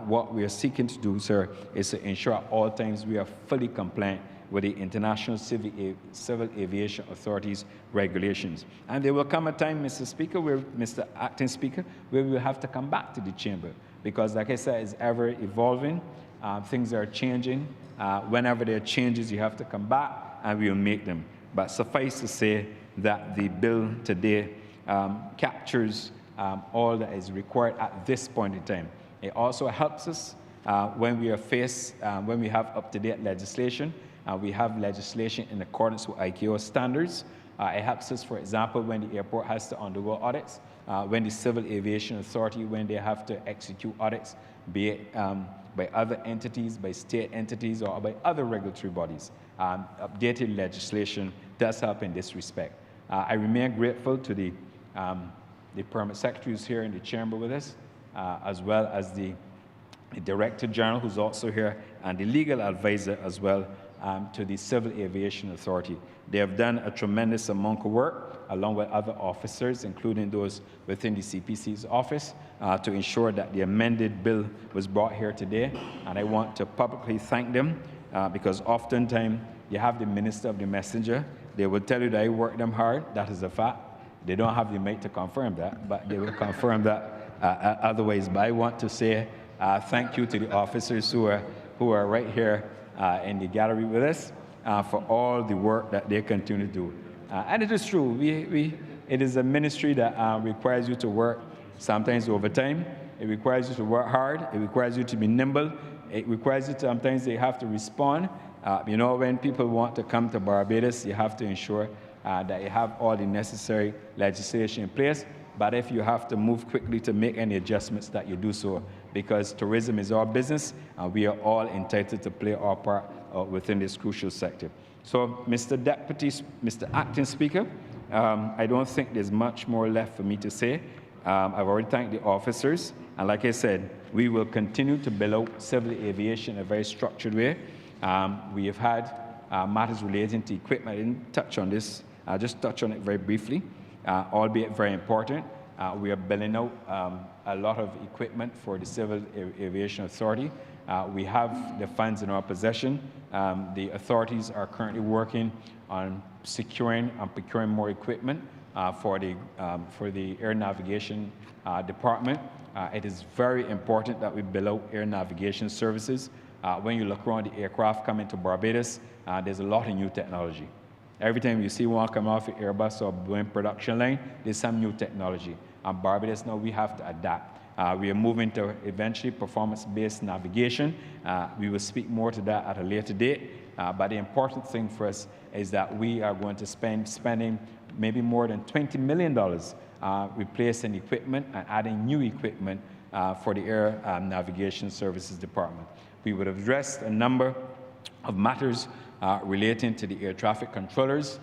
[SPEAKER 1] what we are seeking to do, sir, is to ensure at all times we are fully compliant with the International Civil Aviation Authority's regulations. And there will come a time, Mr. Speaker, Mr. Acting Speaker, where we will have to come back to the chamber, because like I said, it's ever evolving. Things are changing. Whenever there are changes, you have to come back and we'll make them. But suffice to say that the bill today captures all that is required at this point in time. It also helps us when we are faced, when we have up-to-date legislation. We have legislation in accordance with ICAO standards. It helps us, for example, when the airport has to undergo audits, when the Civil Aviation Authority, when they have to execute audits, be it by other entities, by state entities, or by other regulatory bodies. Updated legislation does help in this respect. I remain grateful to the Permit Secretary who's here in the chamber with us, as well as the Director General who's also here, and the legal advisor as well to the Civil Aviation Authority. They have done a tremendous amount of work, along with other officers, including those within the CPC's office, to ensure that the amended bill was brought here today. And I want to publicly thank them because oftentimes you have the minister of the messenger. They will tell you that I work them hard. That is a fact. They don't have the mate to confirm that, but they will confirm that otherwise. But I want to say thank you to the officers who are right here in the gallery with us for all the work that they continue to do. And it is true. It is a ministry that requires you to work sometimes overtime. It requires you to work hard. It requires you to be nimble. It requires you to, sometimes they have to respond. When people want to come to Barbados, you have to ensure that you have all the necessary legislation in place. But if you have to move quickly to make any adjustments, that you do so, because tourism is our business, and we are all entitled to play our part within this crucial sector. So, Mr. Acting Speaker, I don't think there's much more left for me to say. I've already thanked the officers, and like I said, we will continue to build out civil aviation in a very structured way. We have had matters relating to equipment. I didn't touch on this. I'll just touch on it very briefly, albeit very important. We are building out a lot of equipment for the Civil Aviation Authority. We have the funds in our possession. The authorities are currently working on securing and procuring more equipment for the Air Navigation Department. It is very important that we build out air navigation services. When you look around the aircraft coming to Barbados, there's a lot of new technology. Every time you see one come off the Airbus or Boeing production line, there's some new technology. And Barbados now, we have to adapt. We are moving to eventually performance-based navigation. We will speak more to that at a later date. But the important thing for us is that we are going to spending maybe more than $20 million replacing equipment and adding new equipment for the Air Navigation Services Department. We would have addressed a number of matters relating to the air traffic controllers.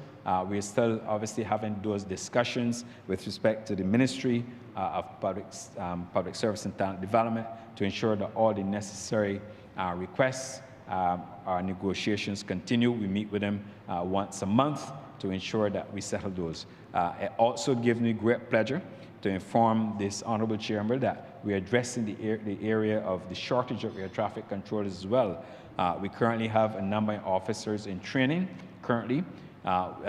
[SPEAKER 1] We are still obviously having those discussions with respect to the Ministry of Public Service and Talent Development to ensure that all the necessary requests, our negotiations continue. We meet with them once a month to ensure that we settle those. It also gives me great pleasure to inform this Honourable Chamber that we are addressing the area of the shortage of air traffic controllers as well. We currently have a number of officers in training currently.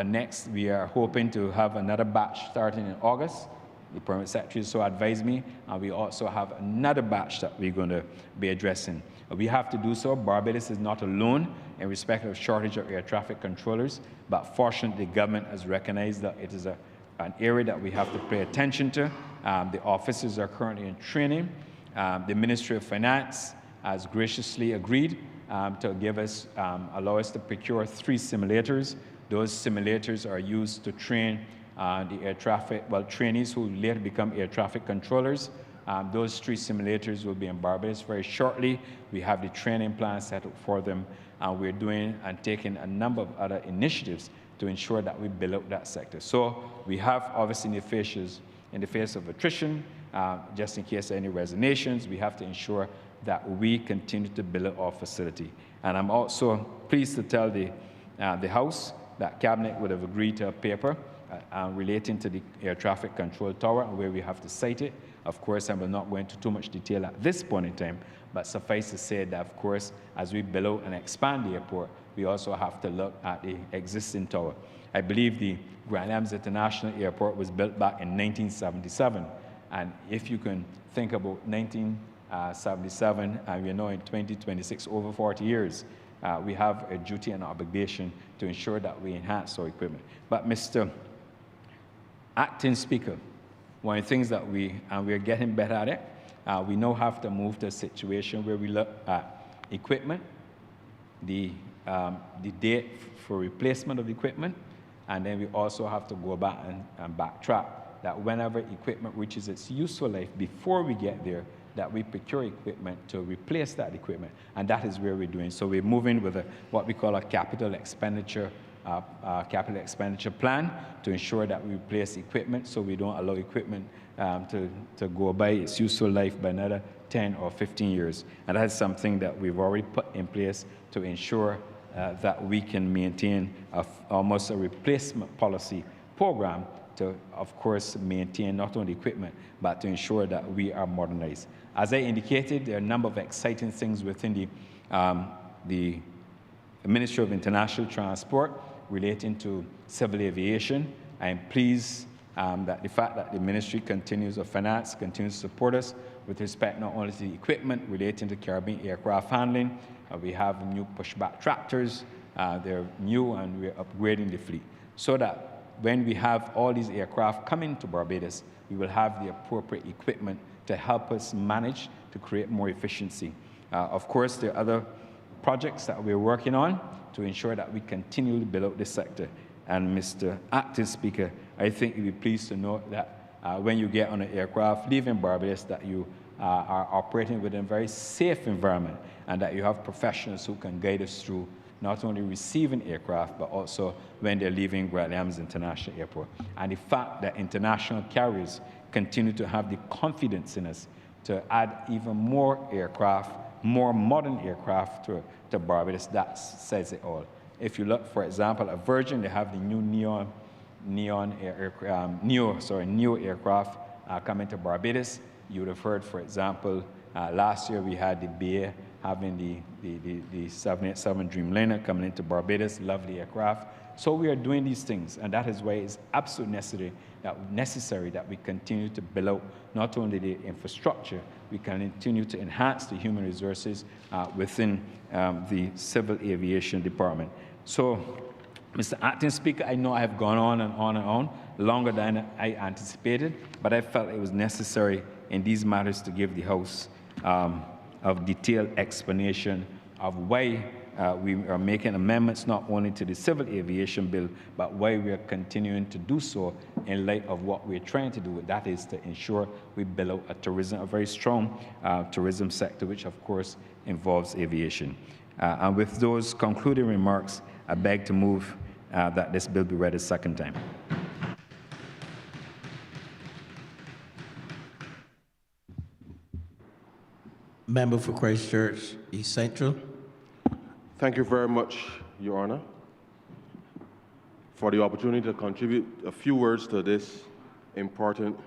[SPEAKER 1] Next, we are hoping to have another batch starting in August. The Permanent Secretary so advised me. We also have another batch that we're going to be addressing. We have to do so. Barbados is not alone in respect of shortage of air traffic controllers, but fortunately, the government has recognized that it is an area that we have to pay attention to. The officers are currently in training. The Ministry of Finance has graciously agreed to give us, allow us to procure 3 simulators. Those simulators are used to train the air traffic, trainees who later become air traffic controllers. Those 3 simulators will be in Barbados very shortly. We have the training plan set up for them. We're doing and taking a number of other initiatives to ensure that we build up that sector. So we have obviously in the face of attrition, just in case any resignations, we have to ensure that we continue to build up our facility. And I'm also pleased to tell the House that Cabinet would have agreed to a paper relating to the air traffic control tower and where we have to site it. Of course, I will not go into too much detail at this point in time, but suffice to say that, of course, as we build out and expand the airport, we also have to look at the existing tower. I believe the Grand Islands International Airport was built back in 1977, and if you can think about 1977, and we're now in 2026, over 40 years, we have a duty and obligation to ensure that we enhance our equipment. But Mr. Acting Speaker, one of the things that we're getting better at it, we now have to move to a situation where we look at equipment, the date for replacement of equipment, and then we also have to go back and backtrack that whenever equipment reaches its useful life, before we get there, that we procure equipment to replace that equipment, and that is where we're doing. So we're moving with what we call a capital expenditure plan to ensure that we replace equipment so we don't allow equipment to go by its useful life by another 10 or 15 years. And that's something that we've already put in place to ensure that we can maintain almost a replacement policy program to, of course, maintain not only equipment, but to ensure that we are modernized. As I indicated, there are a number of exciting things within the Ministry of International Transport relating to civil aviation. I am pleased that the fact that the Ministry continues of Finance continues to support us with respect not only to the equipment relating to Caribbean aircraft handling. We have new pushback tractors. They're new and we're upgrading the fleet so that when we have all these aircraft coming to Barbados, we will have the appropriate equipment to help us manage to create more efficiency. Of course, there are other projects that we're working on to ensure that we continue to build out this sector. And Mr. Acting Speaker, I think you'll be pleased to note that when you get on an aircraft leaving Barbados, that you are operating within a very safe environment and that you have professionals who can guide us through not only receiving aircraft, but also when they're leaving Williams International Airport. And the fact that international carriers continue to have the confidence in us to add even more aircraft, more modern aircraft to Barbados, that says it all. If you look, for example, at Virgin, they have the new neo aircraft coming to Barbados. You would have heard, for example, last year we had the BA having the 787 Dreamliner coming into Barbados, lovely aircraft. So we are doing these things, and that is why it's absolutely necessary that we continue to build out not only the infrastructure, we can continue to enhance the human resources within the Civil Aviation Department. So, Mr. Acting Speaker, I know I have gone on and on and on, longer than I anticipated, but I felt it was necessary in these matters to give the House a detailed explanation of why we are making amendments not only to the Civil Aviation Bill, but why we are continuing to do so in light of what we're trying to do. That is to ensure we build out a very strong tourism sector, which of course involves aviation. And with those concluding remarks, I beg to move that this bill be read a second time.
[SPEAKER 2] Member for Christchurch East Central.
[SPEAKER 3] Thank you very much, Your Honor, for the opportunity to contribute a few words to this important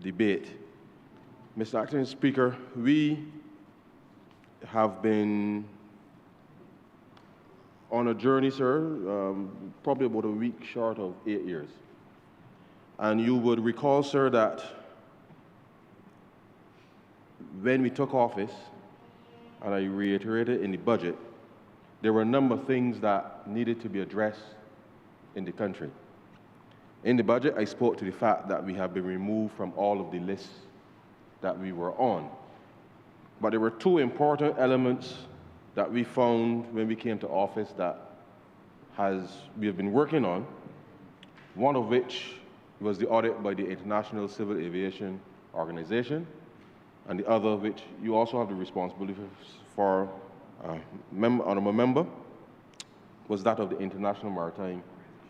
[SPEAKER 3] debate. Mr. Acting Speaker, we have been on a journey, sir, probably about a week short of 8 years. And you would recall, sir, that when we took office, and I reiterated in the budget, there were a number of things that needed to be addressed in the country. In the budget, I spoke to the fact that we have been removed from all of the lists that we were on. But there were two important elements that we found when we came to office that we have been working on, one of which was the audit by the International Civil Aviation Organization, and the other, which you also have the responsibility for, Honourable Member, was that of the International Maritime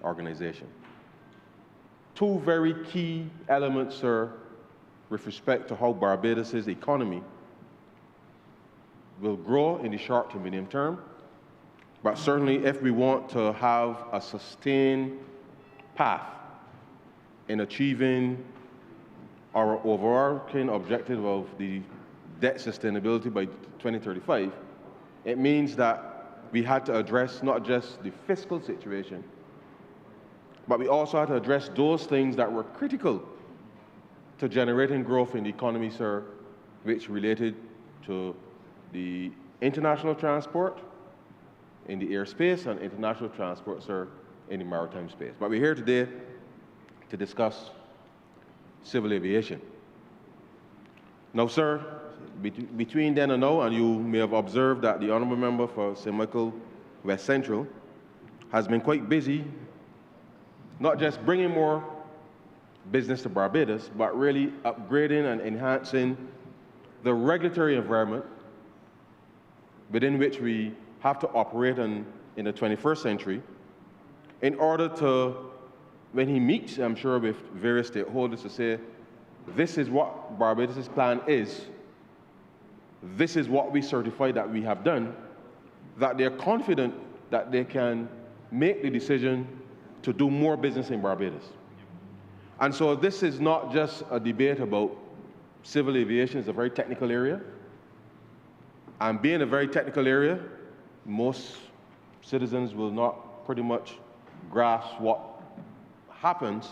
[SPEAKER 3] Organization. Two very key elements, sir, with respect to how Barbados' economy will grow in the short to medium term, but certainly if we want to have a sustained path in achieving our overarching objective of the debt sustainability by 2035, it means that we had to address not just the fiscal situation, but we also had to address those things that were critical to generating growth in the economy, sir, which related to the international transport in the airspace and international transport, sir, in the maritime space. But we're here today to discuss civil aviation. Now, sir, between then and now, and you may have observed that the Honourable Member for St. Michael West Central has been quite busy, not just bringing more business to Barbados, but really upgrading and enhancing the regulatory environment within which we have to operate in the 21st century in order to, when he meets, I'm sure, with various stakeholders to say, this is what Barbados' plan is, this is what we certify that we have done, that they're confident that they can make the decision to do more business in Barbados. And so this is not just a debate about civil aviation. It's a very technical area. And being a very technical area, most citizens will not pretty much grasp what happens.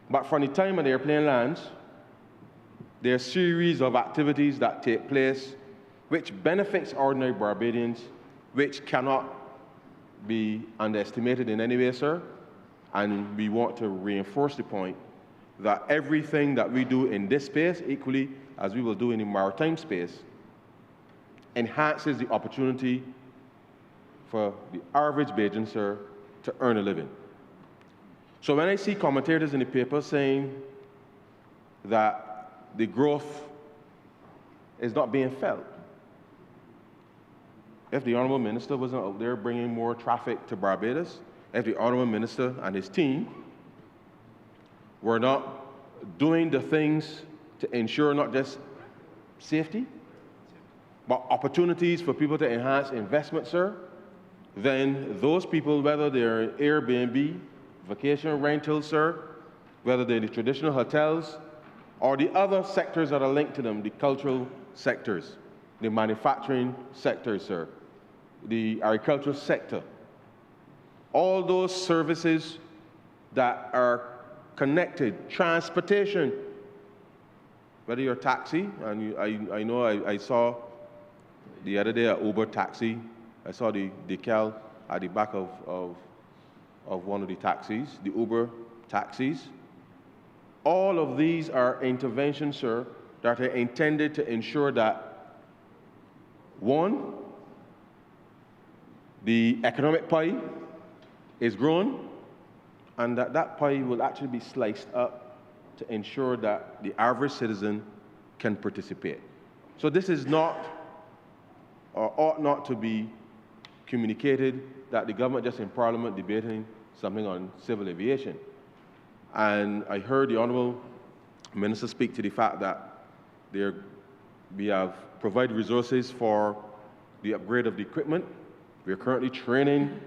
[SPEAKER 3] But from the time an airplane lands, there are a series of activities that take place which benefits ordinary Barbadians, which cannot be underestimated in any way, sir. And we want to reinforce the point that everything that we do in this space, equally as we will do in the maritime space, enhances the opportunity for the average Bajan, sir, to earn a living. So when I see commentators in the paper saying that the growth is not being felt, if the Honourable Minister wasn't out there bringing more traffic to Barbados, if the Honourable Minister and his team were not doing the things to ensure not just safety, but opportunities for people to enhance investment, sir, then those people, whether they're Airbnb, vacation rentals, sir, whether they're the traditional hotels, or the other sectors that are linked to them, the cultural sectors, the manufacturing sectors, sir, the agricultural sector, all those services that are connected, transportation, whether you're a taxi, and I know I saw the other day an Uber taxi, I saw the decal at the back of one of the taxis, the Uber taxis. All of these are interventions, sir, that are intended to ensure that, one, the economic pie is grown, and that pie will actually be sliced up to ensure that the average citizen can participate. So this is not, or ought not to be communicated that the government just in Parliament debating something on civil aviation. And I heard the Honourable Minister speak to the fact that we have provided resources for the upgrade of the equipment. We are currently training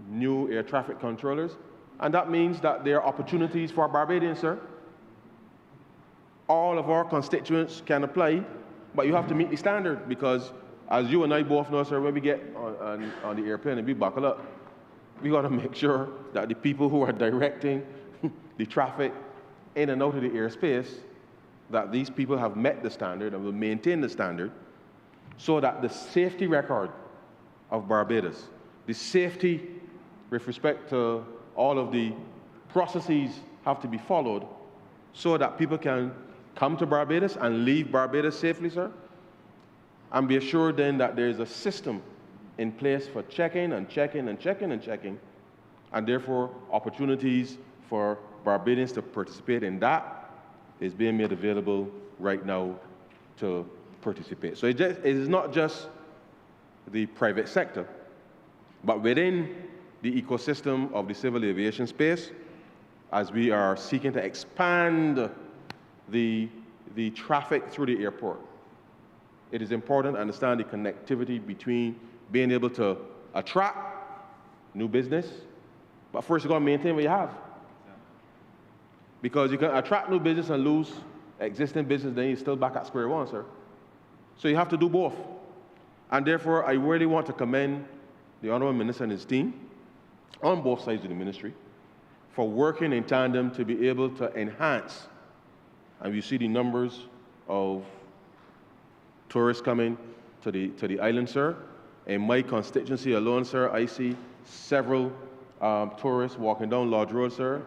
[SPEAKER 3] new air traffic controllers, and that means that there are opportunities for Barbadians, sir. All of our constituents can apply, but you have to meet the standard, because as you and I both know, sir, when we get on the airplane and we buckle up, we got to make sure that the people who are directing the traffic in and out of the airspace, that these people have met the standard and will maintain the standard, so that the safety record of Barbados, the safety with respect to all of the processes have to be followed, so that people can come to Barbados and leave Barbados safely, sir, and be assured then that there is a system in place for checking and checking and checking and checking, and therefore opportunities for Barbadians to participate in that is being made available right now to participate. So it is not just the private sector, but within the ecosystem of the civil aviation space, as we are seeking to expand the traffic through the airport, it is important to understand the connectivity between being able to attract new business, but first you got to maintain what you have. Because you can attract new business and lose existing business, then you're still back at square one, sir. So you have to do both. And therefore, I really want to commend the Honourable Minister and his team on both sides of the ministry for working in tandem to be able to enhance, and you see the numbers of tourists coming to the island, sir. In my constituency alone, sir, I see several tourists walking down Lodge Road, sir,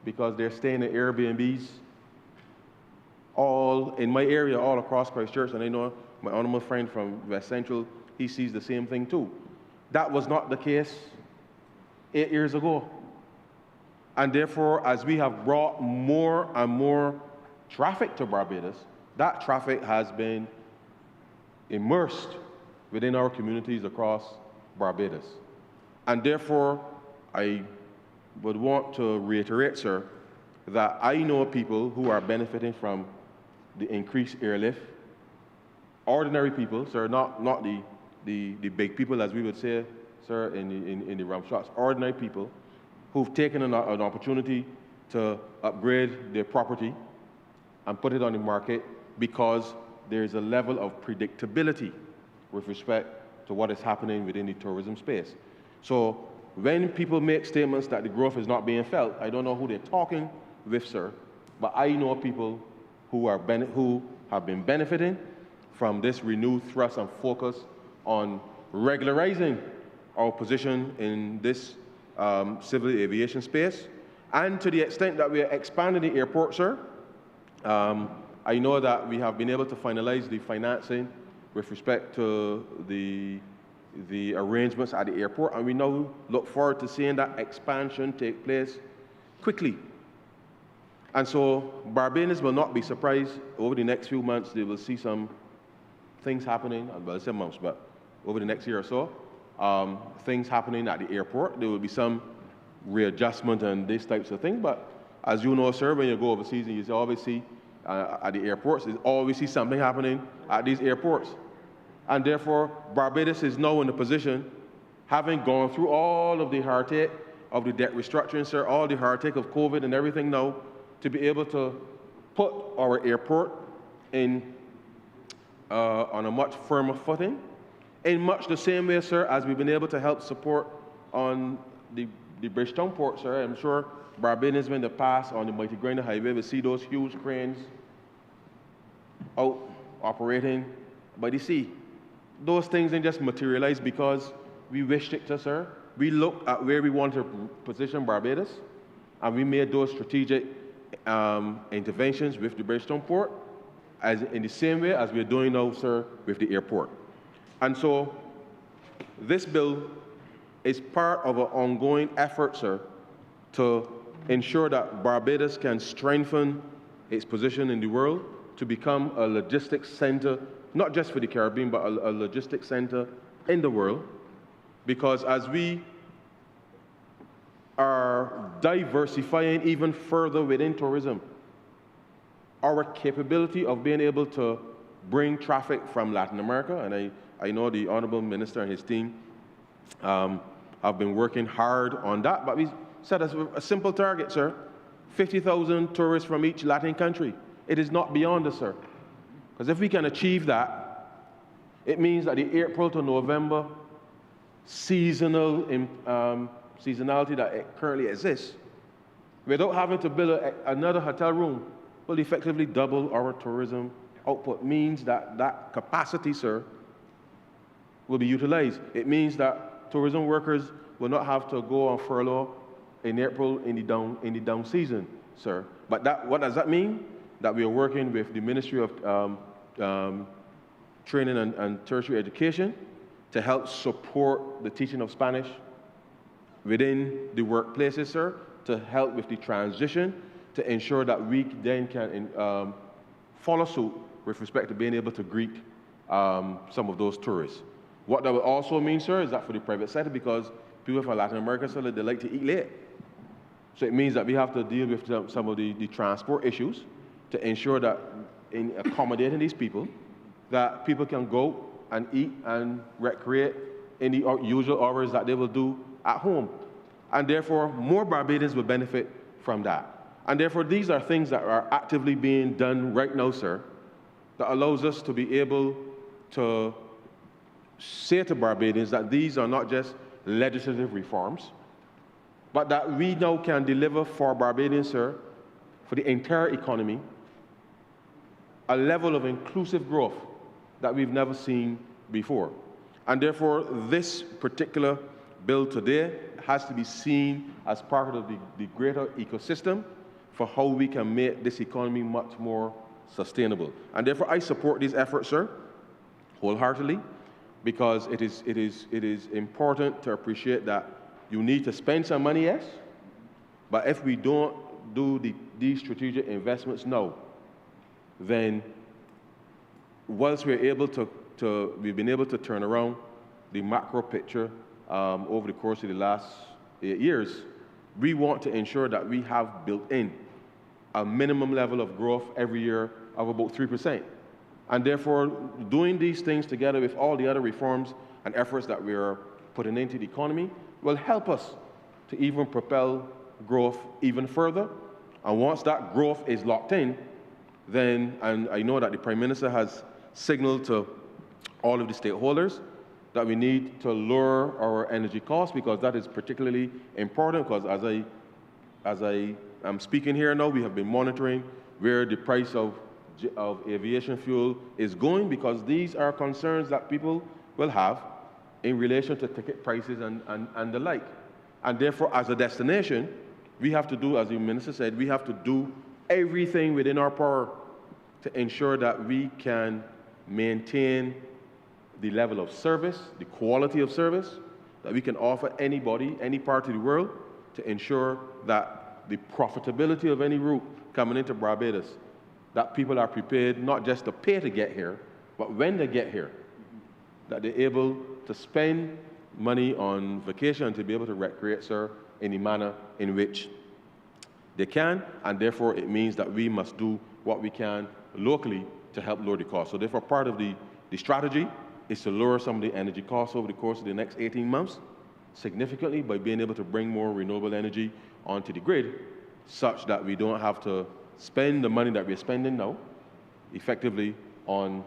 [SPEAKER 3] because they're staying in Airbnbs all in my area, all across Christchurch, and I know my honourable friend from West Central, he sees the same thing too. That was not the case 8 years ago. And therefore, as we have brought more and more traffic to Barbados, that traffic has been immersed within our communities across Barbados. And therefore, I would want to reiterate, sir, that I know people who are benefiting from the increased airlift. Ordinary people, sir, not the big people, as we would say, sir, in the rum shops. Ordinary people who've taken an opportunity to upgrade their property and put it on the market because there is a level of predictability with respect to what is happening within the tourism space. So when people make statements that the growth is not being felt, I don't know who they're talking with, sir, but I know people who have been benefiting from this renewed thrust and focus on regularizing our position in this civil aviation space. And to the extent that we are expanding the airport, sir, I know that we have been able to finalize the financing with respect to the arrangements at the airport, and we now look forward to seeing that expansion take place quickly. And so Barbadians will not be surprised over the next few months. They will see some things happening, well, some months, but over the next year or so, things happening at the airport. There will be some readjustment and these types of things, but as you know, sir, when you go overseas and you always see at the airports, you always see something happening at these airports. And therefore, Barbados is now in a position, having gone through all of the heartache of the debt restructuring, sir, all the heartache of COVID and everything now, to be able to put our airport in on a much firmer footing, in much the same way, sir, as we've been able to help support on the Bridgetown port, sir. I'm sure Barbadians, when they pass on the Mighty Grinder Highway, will see those huge cranes out operating by the sea. Those things didn't just materialize because we wished it to, sir. We looked at where we want to position Barbados, and we made those strategic interventions with the Bridgetown port, as in the same way as we're doing now, sir, with the airport. And so this bill is part of an ongoing effort, sir, to ensure that Barbados can strengthen its position in the world to become a logistics center, not just for the Caribbean, but a logistics center in the world. Because as we are diversifying even further within tourism, our capability of being able to bring traffic from Latin America, and I know the Honourable Minister and his team have been working hard on that, but we set a simple target, sir, 50,000 tourists from each Latin country. It is not beyond us, sir. Because if we can achieve that, it means that the April to November seasonality that it currently exists, without having to build another hotel room, will effectively double our tourism output. Means that that capacity, sir, will be utilized. It means that tourism workers will not have to go on furlough in April in the down season, sir. But what does that mean? That we are working with the Ministry of Training and Tertiary Education to help support the teaching of Spanish within the workplaces, sir, to help with the transition, to ensure that we then can follow suit with respect to being able to greet some of those tourists. What that will also mean, sir, is that for the private sector, because people from Latin America, sir, they like to eat late. So it means that we have to deal with some of the transport issues to ensure that in accommodating these people, that people can go and eat and recreate in the usual hours that they will do at home. And therefore, more Barbadians will benefit from that. And therefore, these are things that are actively being done right now, sir, that allows us to be able to say to Barbadians that these are not just legislative reforms, but that we now can deliver for Barbadians, sir, for the entire economy, a level of inclusive growth that we've never seen before. And therefore, this particular bill today has to be seen as part of the greater ecosystem for how we can make this economy much more sustainable. And therefore, I support these efforts, sir, wholeheartedly, because it is important to appreciate that you need to spend some money, yes, but if we don't do these strategic investments now, then once we've been able to turn around the macro picture over the course of the last 8 years, we want to ensure that we have built in a minimum level of growth every year of about 3%. And therefore, doing these things together with all the other reforms and efforts that we are putting into the economy will help us to even propel growth even further. And once that growth is locked in, then, and I know that the Prime Minister has signaled to all of the stakeholders that we need to lower our energy costs, because that is particularly important, because as I am speaking here now, we have been monitoring where the price of aviation fuel is going, because these are concerns that people will have in relation to ticket prices and the like. And therefore, as a destination, we have to do, as the Minister said, we have to do everything within our power to ensure that we can maintain the level of service, the quality of service that we can offer anybody, any part of the world, to ensure that the profitability of any route coming into Barbados, that people are prepared not just to pay to get here, but when they get here, that they're able to spend money on vacation and to be able to recreate, sir, in the manner in which they can, and therefore it means that we must do what we can locally to help lower the cost. So therefore, part of the strategy is to lower some of the energy costs over the course of the next 18 months significantly by being able to bring more renewable energy onto the grid, such that we don't have to spend the money that we're spending now effectively on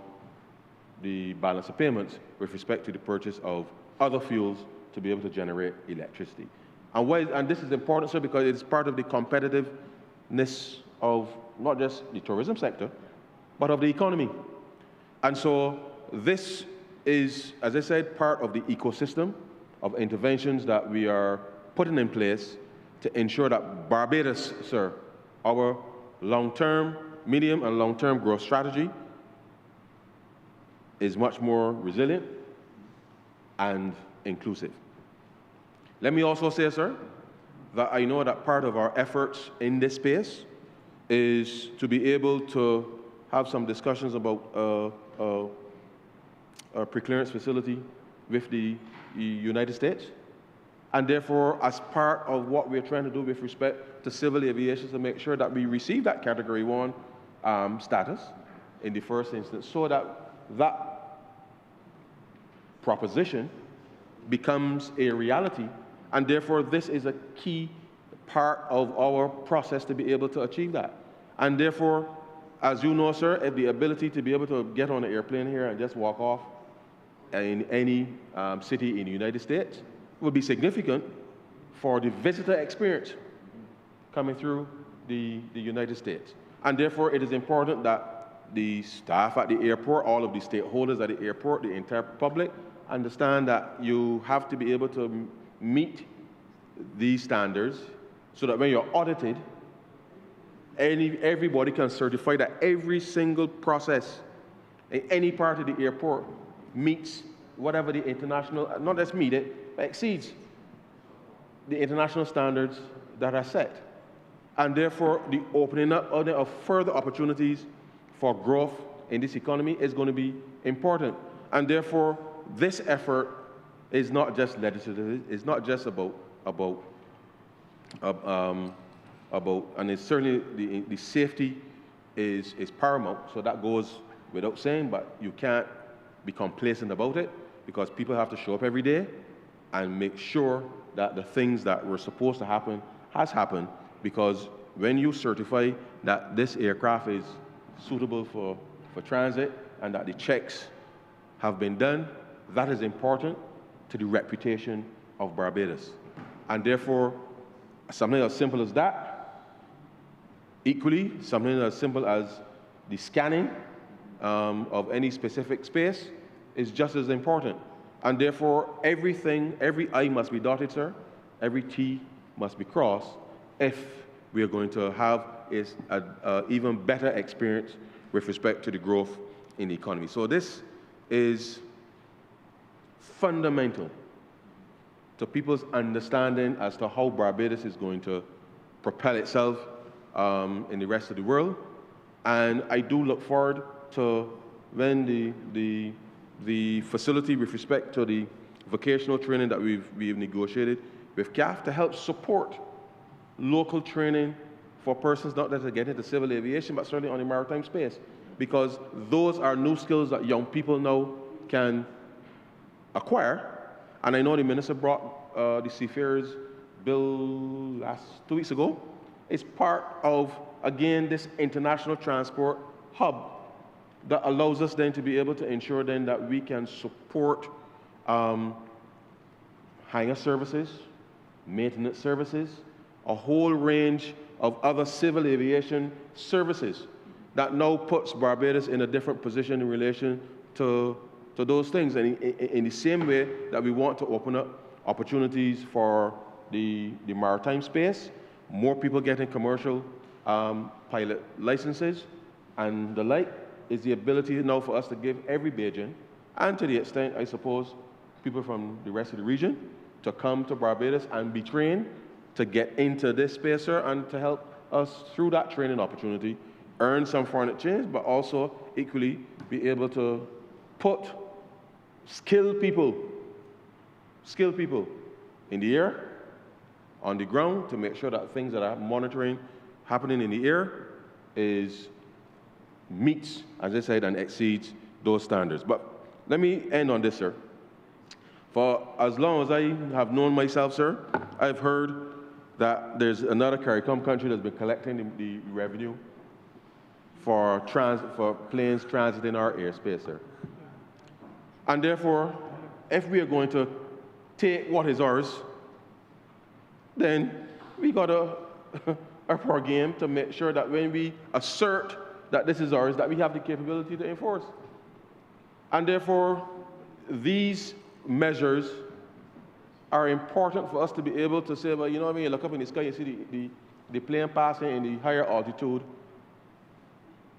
[SPEAKER 3] the balance of payments with respect to the purchase of other fuels to be able to generate electricity. And this is important, sir, because it's part of the competitiveness of not just the tourism sector, but of the economy. And so this is, as I said, part of the ecosystem of interventions that we are putting in place to ensure that Barbados, sir, our long-term, medium and long-term growth strategy is much more resilient and inclusive. Let me also say, sir, that I know that part of our efforts in this space is to be able to have some discussions about a pre-clearance facility with the United States. And therefore, as part of what we're trying to do with respect to civil aviation, to make sure that we receive that Category 1 status in the first instance, so that that proposition becomes a reality. And therefore, this is a key part of our process to be able to achieve that. And therefore, as you know, sir, the ability to be able to get on an airplane here and just walk off in any city in the United States will be significant for the visitor experience coming through the United States. And therefore, it is important that the staff at the airport, all of the stakeholders at the airport, the entire public, understand that you have to be able to meet these standards so that when you're audited, everybody can certify that every single process in any part of the airport meets whatever the international, not just meet it, but exceeds the international standards that are set. And therefore, the opening up of further opportunities for growth in this economy is going to be important. And therefore, this effort is not just legislative, it's not just about and it's certainly the safety is paramount, so that goes without saying, but you can't be complacent about it, because people have to show up every day and make sure that the things that were supposed to happen has happened, because when you certify that this aircraft is suitable for transit and that the checks have been done, that is important to the reputation of Barbados. And therefore, something as simple as that, equally, something as simple as the scanning of any specific space is just as important. And therefore, every I must be dotted, sir, every T must be crossed if we are going to have an even better experience with respect to the growth in the economy. So this is fundamental to people's understanding as to how Barbados is going to propel itself in the rest of the world. And I do look forward to when the facility with respect to the vocational training that we've negotiated with CAF to help support local training for persons not just to get into civil aviation, but certainly on the maritime space, because those are new skills that young people now can acquire. And I know the minister brought the Seafarers Bill 2 weeks ago. It's part of, again, this international transport hub that allows us then to be able to ensure then that we can support hangar services, maintenance services, a whole range of other civil aviation services that now puts Barbados in a different position in relation to those things. And in the same way that we want to open up opportunities for the maritime space, more people getting commercial pilot licenses and the like, is the ability now for us to give every Bajan, and to the extent, I suppose, people from the rest of the region, to come to Barbados and be trained to get into this space, sir, and to help us through that training opportunity, earn some foreign exchange, but also equally be able to put skilled people in the air, on the ground, to make sure that things that are monitoring happening in the air meets, as I said, and exceeds those standards. But let me end on this, sir. For as long as I have known myself, sir, I've heard that there's another CARICOM country that's been collecting the revenue for planes transiting our airspace, sir. And therefore, if we are going to take what is ours, then we got to up our game to make sure that when we assert that this is ours, that we have the capability to enforce. And therefore, these measures are important for us to be able to say, well, you know what I mean, you look up in the sky, you see the plane passing in the higher altitude.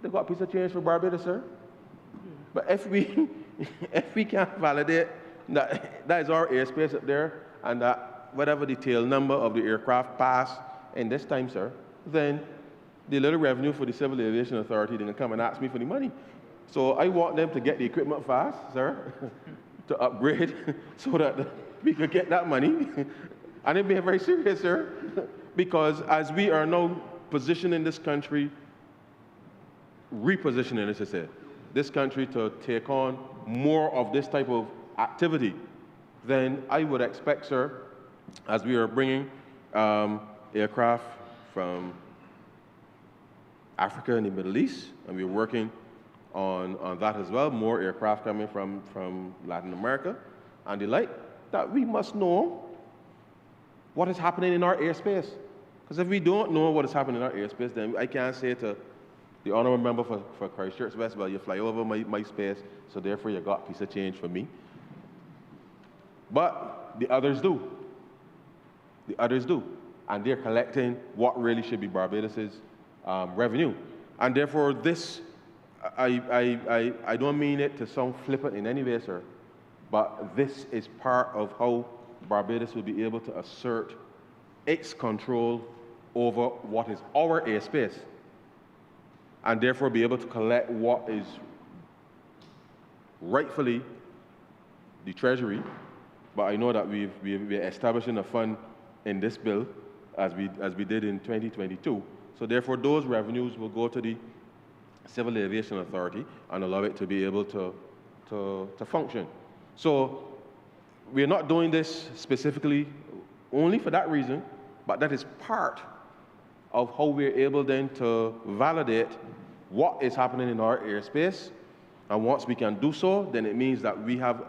[SPEAKER 3] They've got a piece of change for Barbados, sir. But if we can't validate that is our airspace up there, and that whatever the tail number of the aircraft pass in this time, sir, then the little revenue for the Civil Aviation Authority, they can come and ask me for the money. So I want them to get the equipment fast, sir, to upgrade so that we could get that money. And it being very serious, sir, because as we are now positioning this country, repositioning, as I said, this country to take on more of this type of activity, then I would expect, sir, as we are bringing aircraft from Africa and the Middle East, and we're working on that as well, more aircraft coming from Latin America and the like, that we must know what is happening in our airspace. Because if we don't know what is happening in our airspace, then I can't say to the honourable member for Christchurch West, well, you fly over my space, so therefore you got a piece of change for me. But the others do. The others do. And they're collecting what really should be Barbados's revenue. And therefore, this, I don't mean it to sound flippant in any way, sir, but this is part of how Barbados will be able to assert its control over what is our airspace, and therefore be able to collect what is rightfully the Treasury. But I know that we're establishing a fund in this bill as we did in 2022. So therefore, those revenues will go to the Civil Aviation Authority and allow it to be able to function. So we're not doing this specifically only for that reason, but that is part of how we're able then to validate what is happening in our airspace. And once we can do so, then it means that we have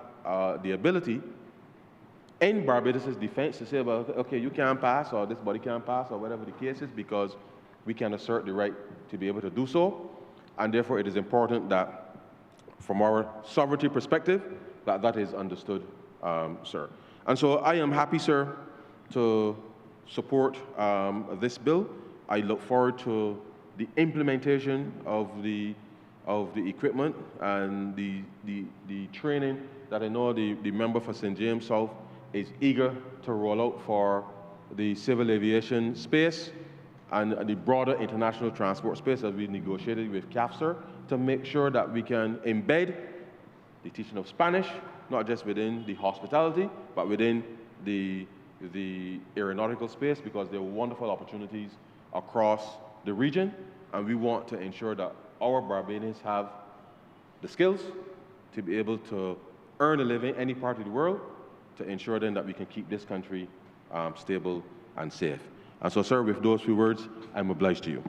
[SPEAKER 3] the ability in Barbados' defense to say, well, okay, you can't pass, or this body can't pass, or whatever the case is, because we can assert the right to be able to do so. And therefore, it is important that, from our sovereignty perspective, that is understood, sir. And so I am happy, sir, to support this bill. I look forward to the implementation of the equipment and the training that I know the member for St. James South is eager to roll out for the civil aviation space and the broader international transport space, as we negotiated with CAFSER, to make sure that we can embed the teaching of Spanish, not just within the hospitality, but within the aeronautical space, because there are wonderful opportunities across the region, and we want to ensure that our Barbadians have the skills to be able to earn a living any part of the world, to ensure then that we can keep this country stable and safe. And so, sir, with those few words, I'm obliged to you.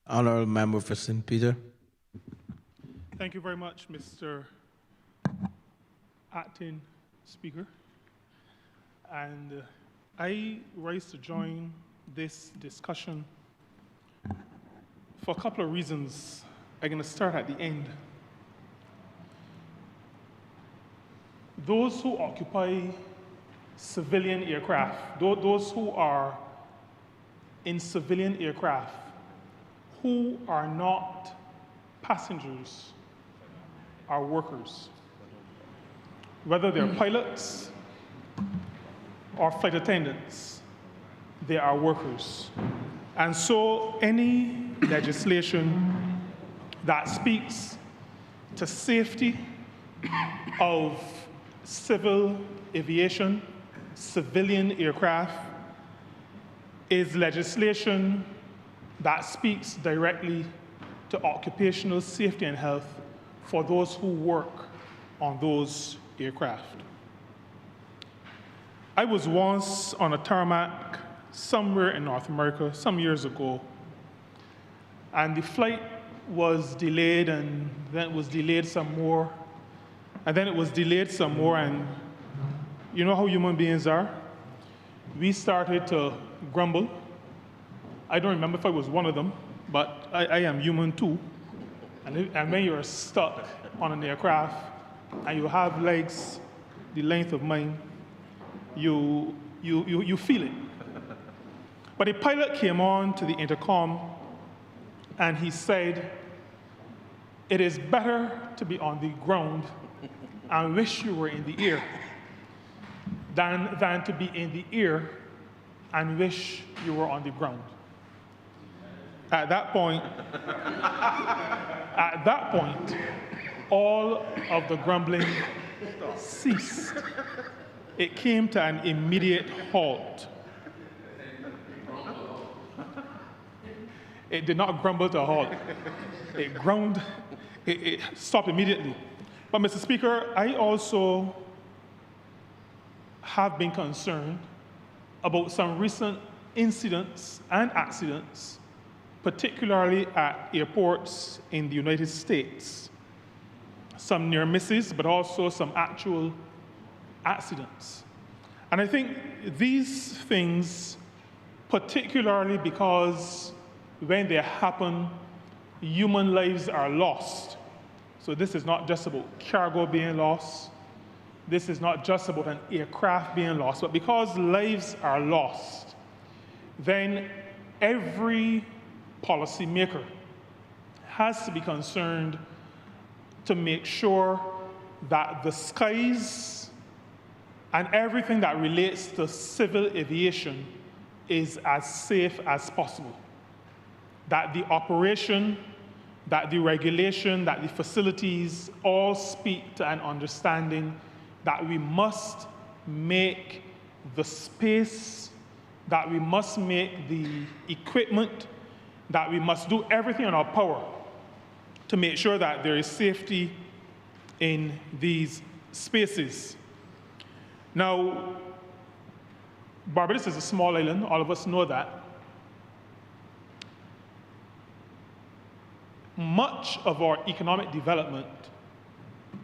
[SPEAKER 2] Honourable member for St. Peter.
[SPEAKER 4] Thank you very much, Mr. Acting Speaker. And I rise to join this discussion for a couple of reasons. I'm going to start at the end. Those who occupy civilian aircraft, those who are in civilian aircraft, who are not passengers, are workers. Whether they're pilots or flight attendants, they are workers. And so any legislation that speaks to safety of civil aviation, civilian aircraft, is legislation that speaks directly to occupational safety and health for those who work on those aircraft. I was once on a tarmac somewhere in North America some years ago, and the flight was delayed, and then it was delayed some more, and then it was delayed some more, and you know how human beings are? We started to grumble. I don't remember if I was one of them, but I am human too. And when you're stuck on an aircraft and you have legs the length of mine, you feel it. But a pilot came on to the intercom and he said, "It is better to be on the ground and wish you were in the air than to be in the air and wish you were on the ground." At that point, all of the grumbling ceased. It came to an immediate halt. It did not grumble to a halt. It groaned. It stopped immediately. But, Mr. Speaker, I also have been concerned about some recent incidents and accidents, particularly at airports in the United States. Some near misses, but also some actual accidents. And I think these things, particularly because when they happen, human lives are lost. So this is not just about cargo being lost. This is not just about an aircraft being lost. But because lives are lost, then every policymaker has to be concerned to make sure that the skies and everything that relates to civil aviation is as safe as possible. That the operation, that the regulation, that the facilities all speak to an understanding that we must make the space, that we must make the equipment, that we must do everything in our power to make sure that there is safety in these spaces. Now, Barbados is a small island, all of us know that. Much of our economic development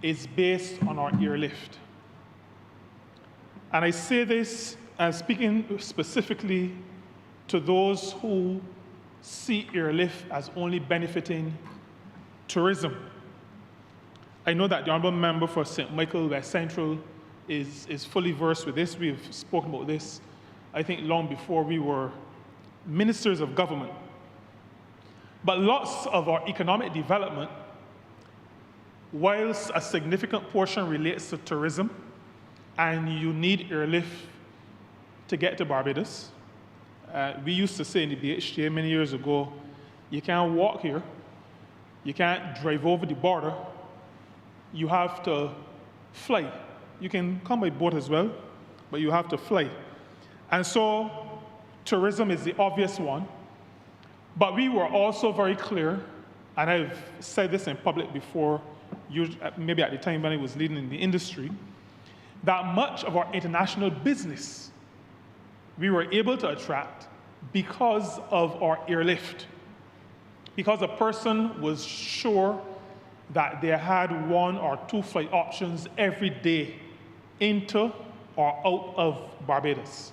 [SPEAKER 4] is based on our airlift. And I say this as speaking specifically to those who see airlift as only benefiting tourism. I know that the Honourable Member for St. Michael West Central is fully versed with this. We've spoken about this, I think, long before we were ministers of government. But lots of our economic development, whilst a significant portion relates to tourism, and you need airlift to get to Barbados. We used to say in the BHTA many years ago, you can't walk here, you can't drive over the border, you have to fly. You can come by boat as well, but you have to fly. And so tourism is the obvious one, but we were also very clear, and I've said this in public before, maybe at the time when I was leading in the industry, that much of our international business we were able to attract because of our airlift. Because a person was sure that they had 1 or 2 flight options every day into or out of Barbados.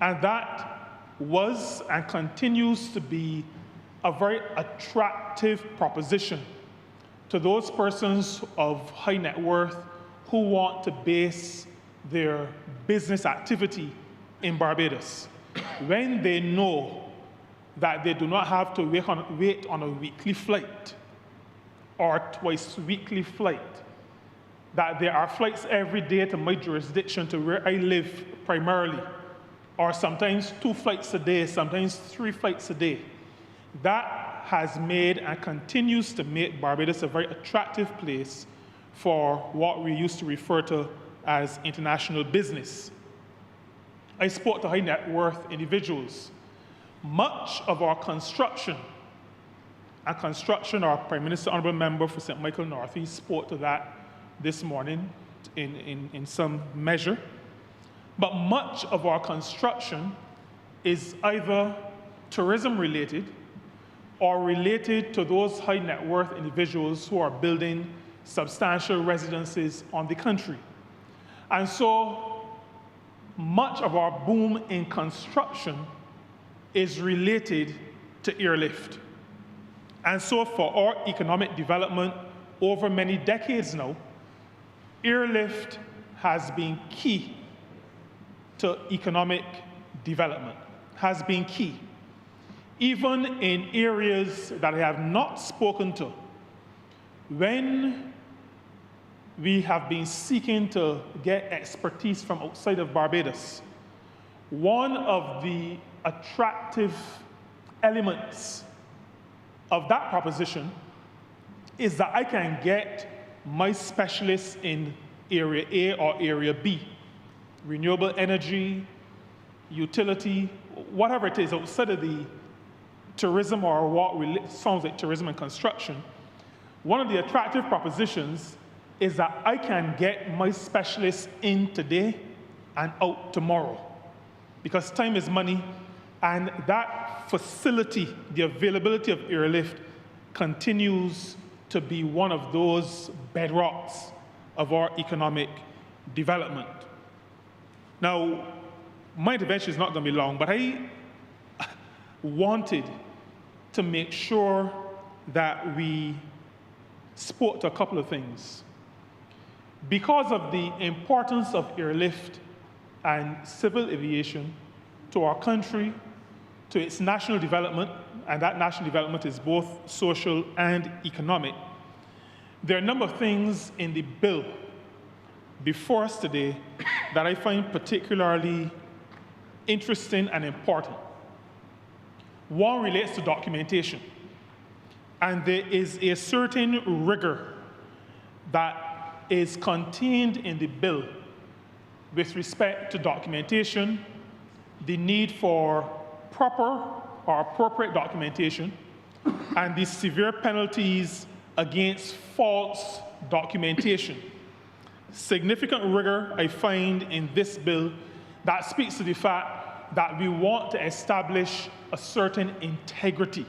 [SPEAKER 4] And that was and continues to be a very attractive proposition to those persons of high net worth who want to base their business activity in Barbados, when they know that they do not have to wait on a weekly flight or twice weekly flight, that there are flights every day to my jurisdiction, to where I live primarily, or sometimes 2 flights a day, sometimes 3 flights a day. That has made and continues to make Barbados a very attractive place for what we used to refer to as international business. I spoke to high net worth individuals. Much of our construction, our Prime Minister, Honourable Member for St. Michael Northeast spoke to that this morning in some measure. But much of our construction is either tourism related or related to those high net worth individuals who are building substantial residences on the country. And so much of our boom in construction is related to airlift. And so for our economic development over many decades now, airlift has been key to economic development, has been key. Even in areas that I have not spoken to, when we have been seeking to get expertise from outside of Barbados, one of the attractive elements of that proposition is that I can get my specialists in Area A or Area B, renewable energy, utility, whatever it is outside of the tourism or what sounds like tourism and construction. One of the attractive propositions is that I can get my specialists in today and out tomorrow, because time is money, and that facility, the availability of airlift, continues to be one of those bedrocks of our economic development. Now, my intervention is not going to be long, but I wanted to make sure that we spoke to a couple of things. Because of the importance of airlift and civil aviation to our country, to its national development, and that national development is both social and economic, there are a number of things in the bill before us today that I find particularly interesting and important. One relates to documentation, and there is a certain rigor that is contained in the bill with respect to documentation, the need for proper or appropriate documentation, and the severe penalties against false documentation. Significant rigor I find in this bill that speaks to the fact that we want to establish a certain integrity,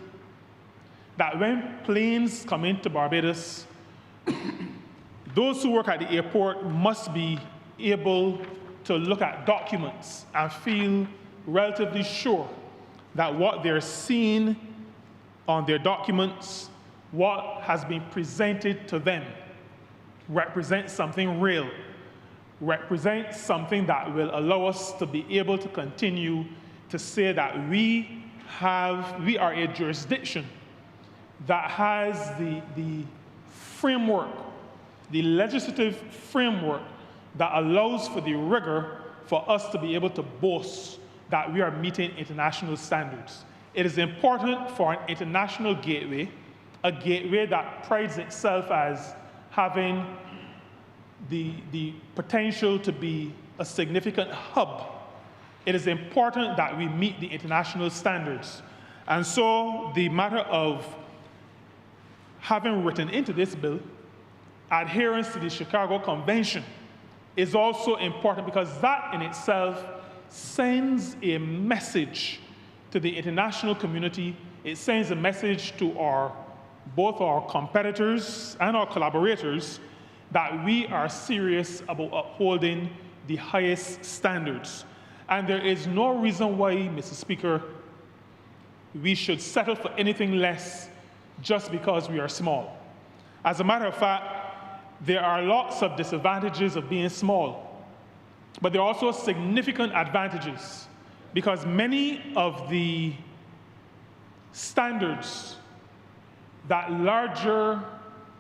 [SPEAKER 4] that when planes come into Barbados, those who work at the airport must be able to look at documents and feel relatively sure that what they're seeing on their documents, what has been presented to them, represents something real, represents something that will allow us to be able to continue to say that we are a jurisdiction that has the framework, the legislative framework that allows for the rigor for us to be able to boast that we are meeting international standards. It is important for an international gateway, a gateway that prides itself as having the potential to be a significant hub. It is important that we meet the international standards. And so the matter of having written into this bill adherence to the Chicago Convention is also important, because that in itself sends a message to the international community. It sends a message to our both our competitors and our collaborators that we are serious about upholding the highest standards. And there is no reason why, Mr. Speaker, we should settle for anything less just because we are small. As a matter of fact, there are lots of disadvantages of being small, but there are also significant advantages, because many of the standards that larger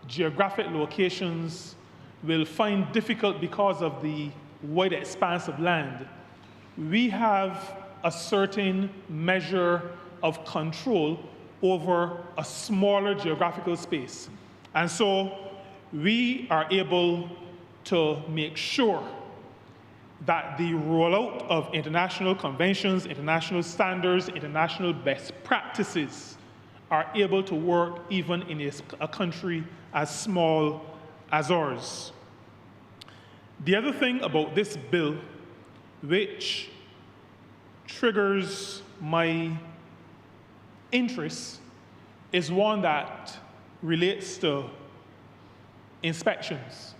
[SPEAKER 4] geographic locations will find difficult because of the wide expanse of land, we have a certain measure of control over a smaller geographical space. And so we are able to make sure that the rollout of international conventions, international standards, international best practices are able to work even in a country as small as ours. The other thing about this bill, which triggers my interest, is one that relates to inspections.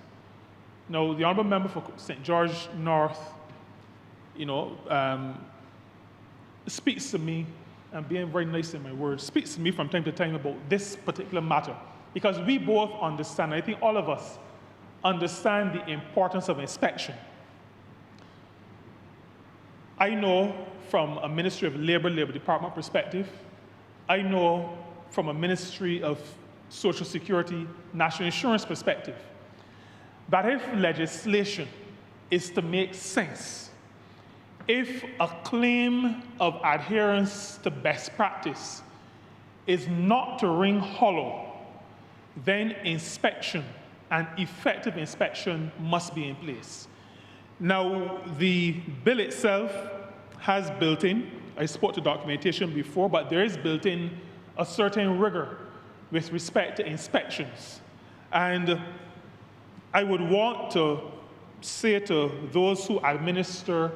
[SPEAKER 4] Now, the Honourable Member for St. George North, speaks to me, and being very nice in my words, speaks to me from time to time about this particular matter, because we both understand, I think all of us understand the importance of inspection. I know from a Ministry of Labor Department perspective, I know from a Ministry of Social Security, National Insurance perspective, that if legislation is to make sense, if a claim of adherence to best practice is not to ring hollow, then inspection and effective inspection must be in place. Now, the bill itself has built in, I spoke to documentation before, but there is built in a certain rigor with respect to inspections. And I would want to say to those who administer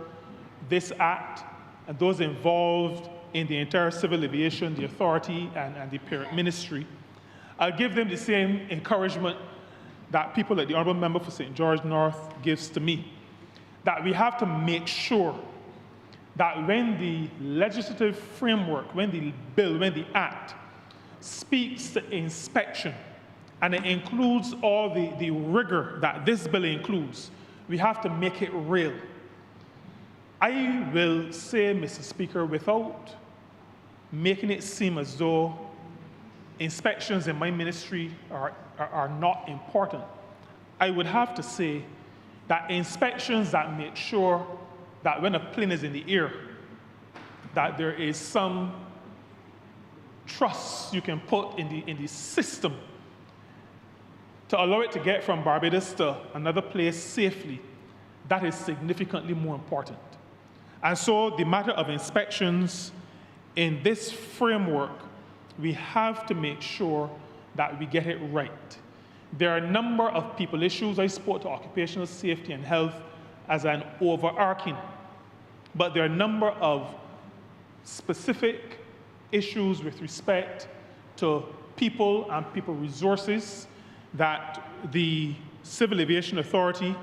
[SPEAKER 4] this act and those involved in the entire civil aviation, the authority, and the parent ministry, I'll give them the same encouragement that people like the Honourable Member for St. George North gives to me, that we have to make sure that when the legislative framework, when the bill, when the act speaks to inspection, and it includes all the rigor that this bill includes, we have to make it real. I will say, Mr. Speaker, without making it seem as though inspections in my ministry are not important, I would have to say that inspections that make sure that when a plane is in the air, that there is some trust you can put in the system to allow it to get from Barbados to another place safely, that is significantly more important. And so the matter of inspections in this framework, we have to make sure that we get it right. There are a number of people issues. I spoke to occupational safety and health as an overarching, but there are a number of specific issues with respect to people and people resources that the Civil Aviation Authority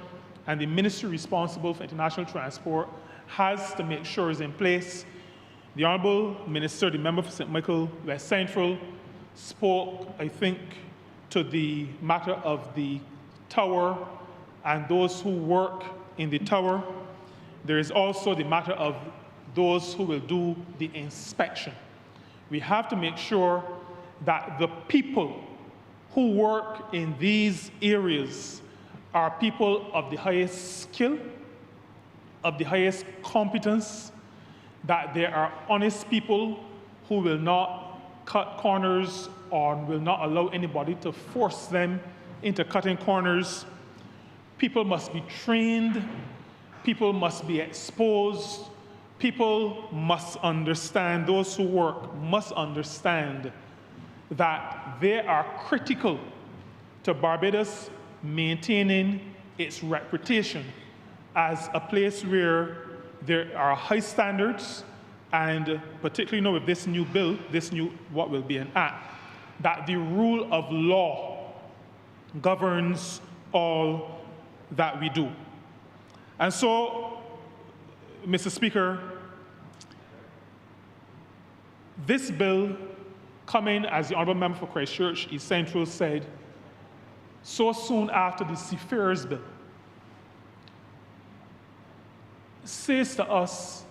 [SPEAKER 4] and the ministry responsible for international transport has to make sure is in place. The Honourable Minister, the member for St. Michael West Central, spoke, I think, to the matter of the tower and those who work in the tower. There is also the matter of those who will do the inspection. We have to make sure that the people who work in these areas are people of the highest skill, of the highest competence, that there are honest people who will not cut corners or will not allow anybody to force them into cutting corners. People must be trained, people must be exposed, people must understand, those who work must understand that they are critical to Barbados maintaining its reputation as a place where there are high standards, and particularly now with this new bill, this new, what will be an act, that the rule of law governs all that we do. And so, Mr. Speaker, this bill coming, as the Honourable Member for Christchurch East Central said, so soon after the Seafarers Bill, says to us,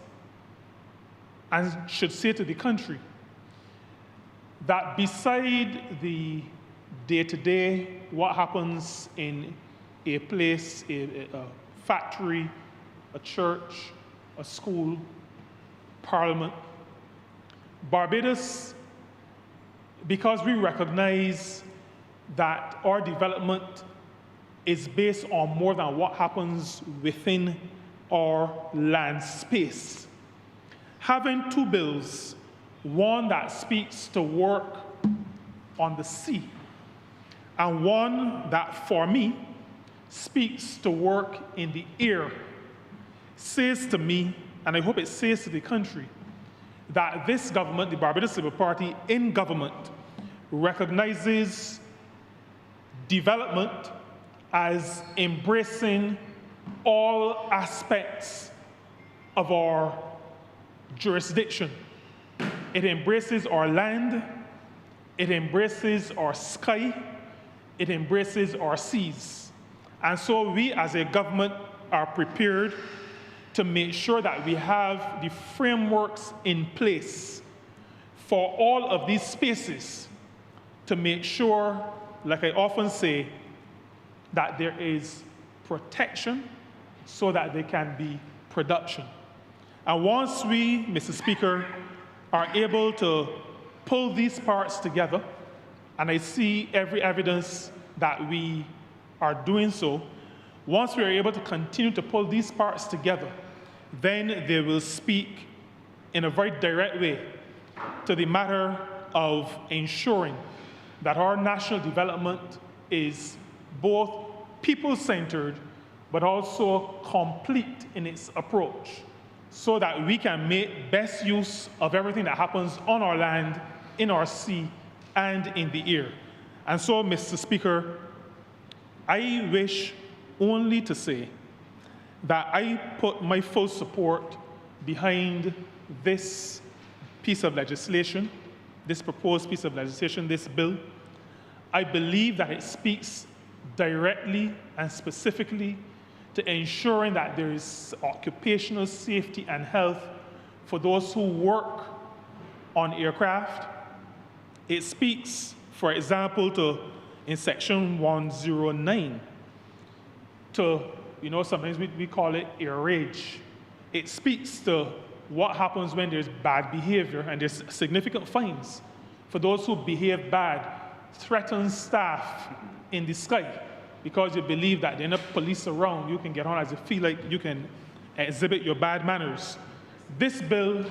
[SPEAKER 4] and should say to the country, that beside the day-to-day, what happens in a place, a factory, a church, a school, parliament, Barbados, because we recognize that our development is based on more than what happens within our land space. Having two bills, one that speaks to work on the sea, and one that, for me, speaks to work in the air, says to me, and I hope it says to the country, that this government, the Barbados Labour Party in government, recognizes development as embracing all aspects of our jurisdiction. It embraces our land, it embraces our sky, it embraces our seas. And so we as a government are prepared to make sure that we have the frameworks in place for all of these spaces to make sure, like I often say, that there is protection so that there can be production. And once we, Mr. Speaker, are able to pull these parts together, and I see every evidence that we are doing so, once we are able to continue to pull these parts together, then they will speak in a very direct way to the matter of ensuring that our national development is both people-centered but also complete in its approach, so that we can make best use of everything that happens on our land, in our sea, and in the air. And so, Mr. Speaker, I wish only to say that I put my full support behind this piece of legislation, this proposed piece of legislation, this bill. I believe that it speaks directly and specifically to ensuring that there is occupational safety and health for those who work on aircraft. It speaks, for example, to, in section 109, to, sometimes we call it air rage. It speaks to what happens when there's bad behavior, and there's significant fines for those who behave bad, threaten staff in the sky, because you believe that there are enough police around, you can get on as you feel like you can exhibit your bad manners. This bill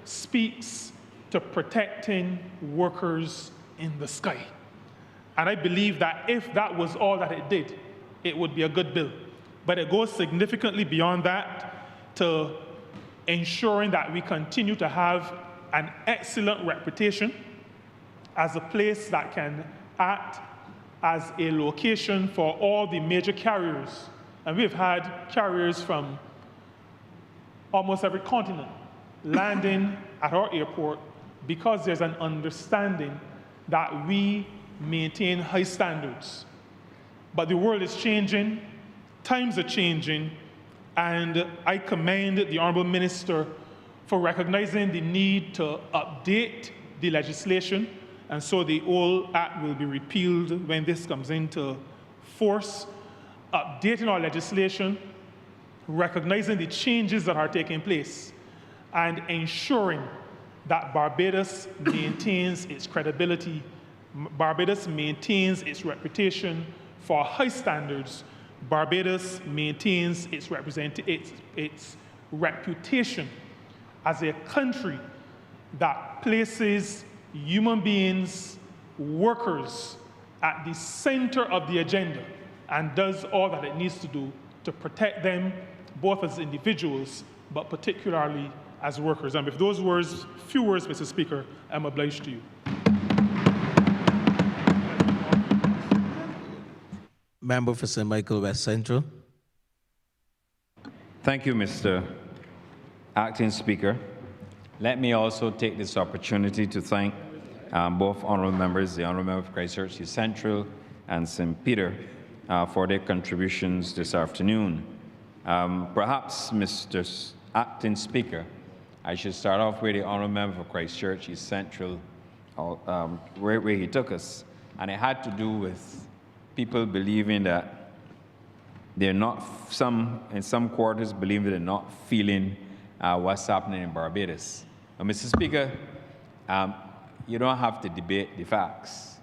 [SPEAKER 4] speaks to protecting workers in the sky. And I believe that if that was all that it did, it would be a good bill. But it goes significantly beyond that to ensuring that we continue to have an excellent reputation as a place that can act as a location for all the major carriers. And we've had carriers from almost every continent landing at our airport because there's an understanding that we maintain high standards. But the world is changing, times are changing, and I commend the Honourable Minister for recognizing the need to update the legislation, and so the old act will be repealed when this comes into force, updating our legislation, recognizing the changes that are taking place, and ensuring that Barbados maintains its credibility, Barbados maintains its reputation for high standards, Barbados maintains its reputation as a country that places human beings, workers, at the center of the agenda and does all that it needs to do to protect them, both as individuals, but particularly as workers. And with those words, few words, Mr. Speaker, I'm obliged to you.
[SPEAKER 2] Member for St. Michael West Central.
[SPEAKER 1] Thank you, Mr. Acting Speaker. Let me also take this opportunity to thank both honourable members, the honourable member for Christchurch East Central and St. Peter, for their contributions this afternoon. Perhaps, Mr. Acting Speaker, I should start off with the honourable member for Christchurch East Central, where he took us. And it had to do with people believing that they're not, in some quarters, believe that they're not feeling what's happening in Barbados. And Mr. Speaker, you don't have to debate the facts.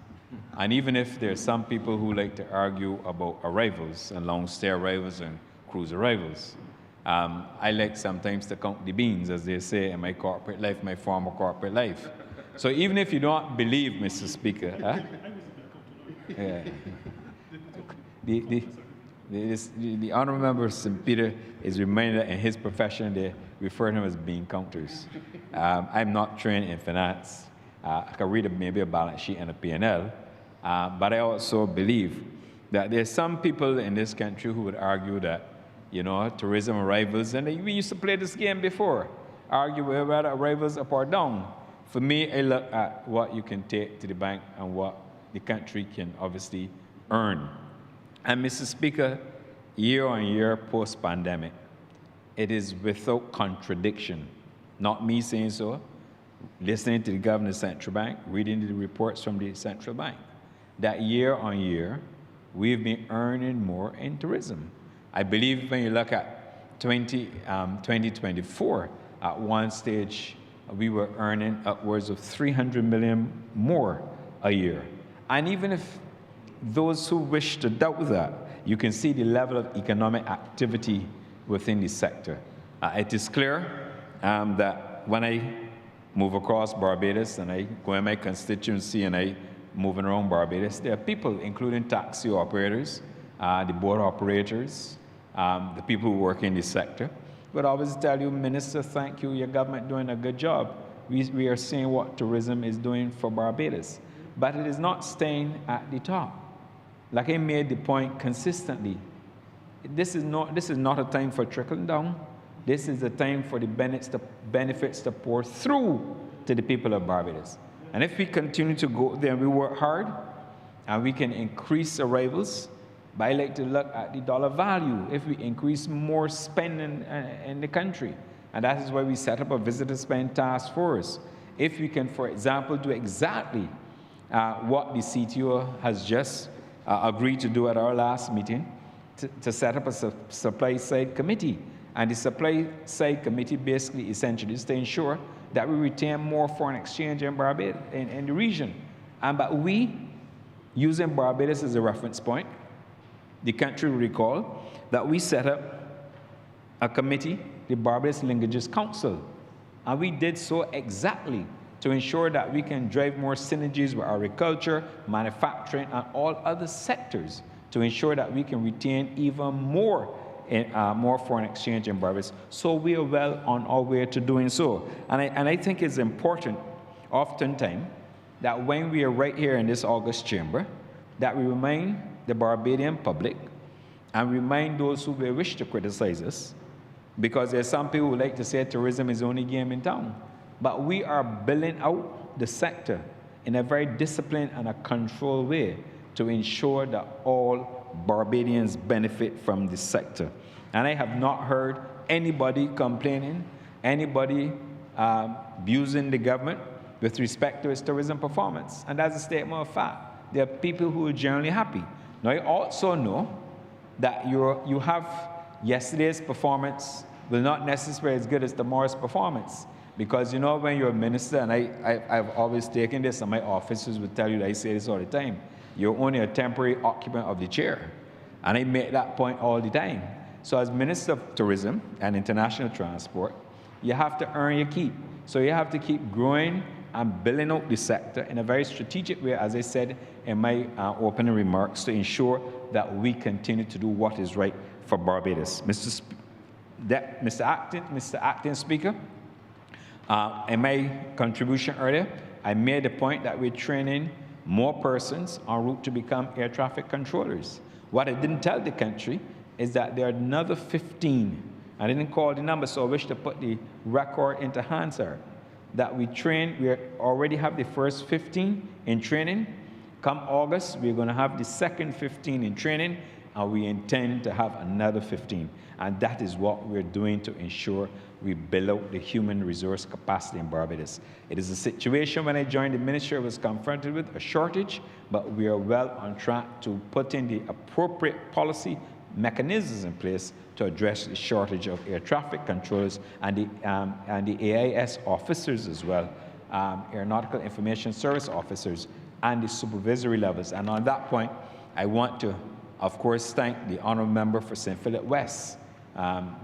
[SPEAKER 1] And even if there's some people who like to argue about arrivals and long-stay arrivals and cruise arrivals, I like sometimes to count the beans, as they say in my corporate life, my former corporate life. So even if you don't believe, Mr. Speaker, the honourable member of St. Peter is reminded that in his profession they refer to him as bean counters. I'm not trained in finance. I can read maybe a balance sheet and a P&L, but I also believe that there's some people in this country who would argue that, you know, tourism arrivals, and we used to play this game before, argue whether arrivals up or down. For me, I look at what you can take to the bank and what the country can obviously earn. And Mr. Speaker, year on year post-pandemic, it is without contradiction, not me saying so, listening to the governor of the central bank, reading the reports from the central bank, that year on year, we've been earning more in tourism. I believe when you look at 2024, at one stage, we were earning upwards of 300 million more a year. And even if those who wish to doubt that, you can see the level of economic activity within the sector. It is clear that when I move across Barbados and I go in my constituency and I moving around Barbados, there are people, including taxi operators, the boat operators, the people who work in the sector, but I always tell you, Minister, thank you, your government doing a good job. We are seeing what tourism is doing for Barbados, but it is not staying at the top. Like I made the point consistently, this is not a time for trickling down. This is a time for the benefits to pour through to the people of Barbados. And if we continue to go there and we work hard, and we can increase arrivals, but I like to look at the dollar value if we increase more spending in the country. And that is why we set up a visitor spend task force. If we can, for example, do exactly what the CTO has just agreed to do at our last meeting, to set up a supply side committee. And the supply side committee basically essentially is to ensure that we retain more foreign exchange in Barbados, in the region. But we, using Barbados as a reference point, the country will recall that we set up a committee, the Barbados Linkages Council, and we did so exactly to ensure that we can drive more synergies with agriculture, manufacturing, and all other sectors to ensure that we can retain even more foreign exchange in Barbados. So we are well on our way to doing so. And I think it's important, oftentimes, that when we are right here in this August chamber, that we remind the Barbadian public and remind those who may wish to criticize us, because there's some people who like to say tourism is the only game in town. But we are building out the sector in a very disciplined and a controlled way to ensure that all Barbadians benefit from this sector. And I have not heard anybody complaining, anybody abusing the government with respect to its tourism performance. And that's a statement of fact. There are people who are generally happy. Now, I also know that you have yesterday's performance will not necessarily be as good as tomorrow's performance. Because, you know, when you're a minister, and I've always taken this, and my officers would tell you that I say this all the time, you're only a temporary occupant of the chair. And I make that point all the time. So as Minister of Tourism and International Transport, you have to earn your keep. So you have to keep growing and building out the sector in a very strategic way, as I said in my opening remarks, to ensure that we continue to do what is right for Barbados. Mr. Acting Speaker, in my contribution earlier, I made the point that we're training more persons en route to become air traffic controllers. What I didn't tell the country is that there are another 15. I didn't call the number, so I wish to put the record into hand, sir, that we train. We already have the first 15 in training. Come August, we're going to have the second 15 in training, and we intend to have another 15. And that is what we're doing to ensure we build out the human resource capacity in Barbados. It is a situation when I joined the ministry, I was confronted with a shortage, but we are well on track to put in the appropriate policy mechanisms in place to address the shortage of air traffic controllers and the AIS officers as well, Aeronautical Information Service officers, and the supervisory levels. And on that point, I want to, of course, thank the Honourable Member for St. Philip West,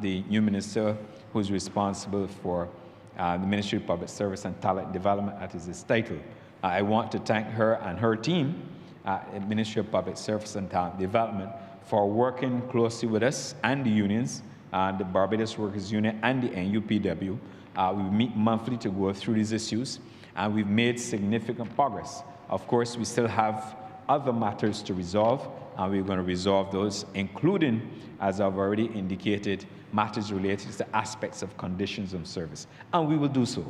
[SPEAKER 1] the new minister who's responsible for the Ministry of Public Service and Talent Development, that is his title. I want to thank her and her team at Ministry of Public Service and Talent Development for working closely with us and the unions, the Barbados Workers Union and the NUPW. We meet monthly to go through these issues, and we've made significant progress. Of course, we still have other matters to resolve, and we're going to resolve those, including, as I've already indicated, matters related to aspects of conditions of service. And we will do so.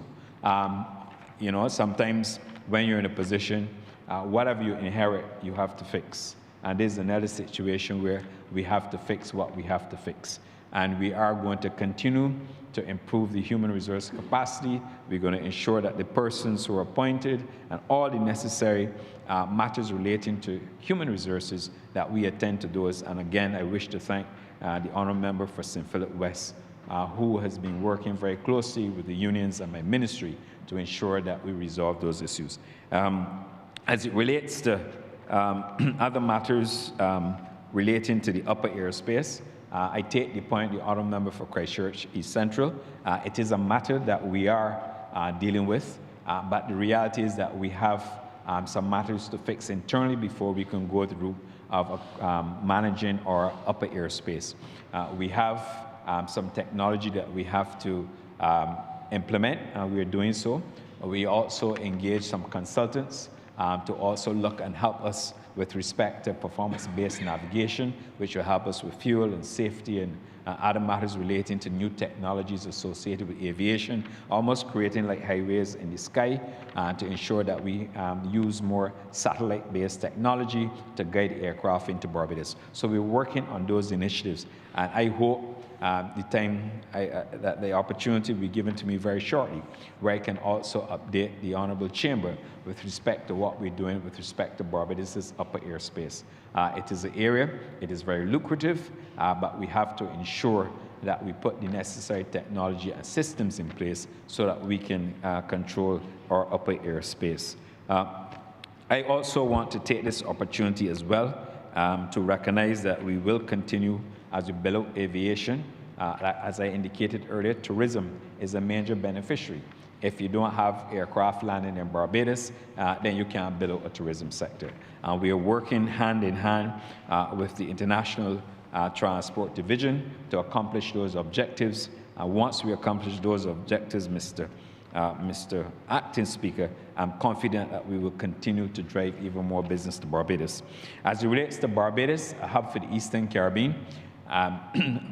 [SPEAKER 1] You know, sometimes when you're in a position, whatever you inherit, you have to fix. And this is another situation where we have to fix what we have to fix. And we are going to continue to improve the human resource capacity. We're going to ensure that the persons who are appointed and all the necessary matters relating to human resources, that we attend to those. And again, I wish to thank the Honourable Member for St. Philip West, who has been working very closely with the unions and my ministry to ensure that we resolve those issues. As it relates to other matters relating to the upper airspace, I take the point the Honourable Member for Christchurch East Central. It is a matter that we are dealing with, but the reality is that we have some matters to fix internally before we can go the route of managing our upper airspace. We have some technology that we have to implement, and we are doing so. We also engage some consultants to also look and help us with respect to performance-based navigation, which will help us with fuel and safety and other matters relating to new technologies associated with aviation, almost creating like highways in the sky to ensure that we use more satellite-based technology to guide aircraft into Barbados. So we're working on those initiatives, and I hope that the opportunity will be given to me very shortly, where I can also update the Honourable Chamber with respect to what we're doing with respect to Barbados's upper airspace. It is an area, it is very lucrative, but we have to ensure that we put the necessary technology and systems in place so that we can control our upper airspace. I also want to take this opportunity as well to recognize that we will continue as we build out aviation. As I indicated earlier, tourism is a major beneficiary. If you don't have aircraft landing in Barbados, then you can't build out a tourism sector. We are working hand in hand with the International Transport Division to accomplish those objectives. Once we accomplish those objectives, Mr. Acting Speaker, I'm confident that we will continue to drive even more business to Barbados. As it relates to Barbados, a hub for the Eastern Caribbean,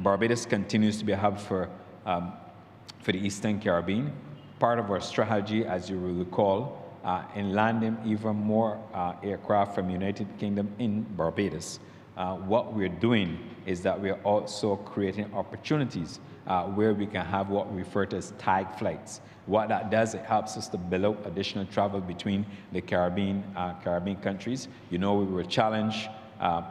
[SPEAKER 1] Barbados continues to be a hub for the Eastern Caribbean. Part of our strategy, as you will recall, in landing even more aircraft from United Kingdom in Barbados. What we're doing is that we're also creating opportunities where we can have what we refer to as tag flights. What that does, it helps us to build out additional travel between the Caribbean countries. You know, we were challenged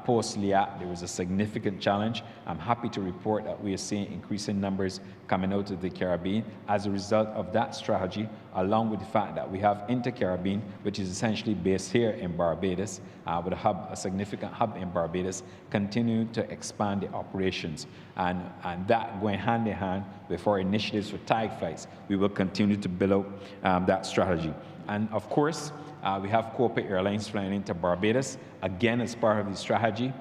[SPEAKER 1] post-LIAC. There was a significant challenge. I'm happy to report that we are seeing increasing numbers coming out of the Caribbean as a result of that strategy, along with the fact that we have Inter-Caribbean, which is essentially based here in Barbados, with a significant hub in Barbados, continue to expand the operations. And that going hand in hand with our initiatives for tag flights, we will continue to build out that strategy. And of course, we have corporate airlines flying into Barbados. Again, as part of the strategy,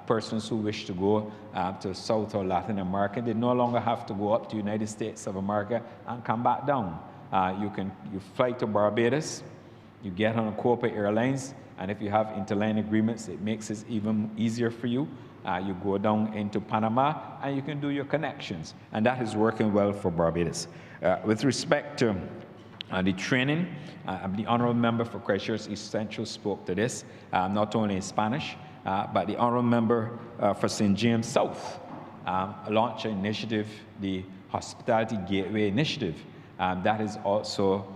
[SPEAKER 1] persons who wish to go to South or Latin America, they no longer have to go up to the United States of America and come back down. You fly to Barbados, you get on a corporate airlines, And if you have interline agreements, it makes it even easier for you. You go down into Panama and you can do your connections. And that is working well for Barbados. With respect to the training, the Honourable Member for Christchurch East Central spoke to this, not only in Spanish, but the Honourable Member for St. James South launched an initiative, the Hospitality Gateway Initiative. That is also,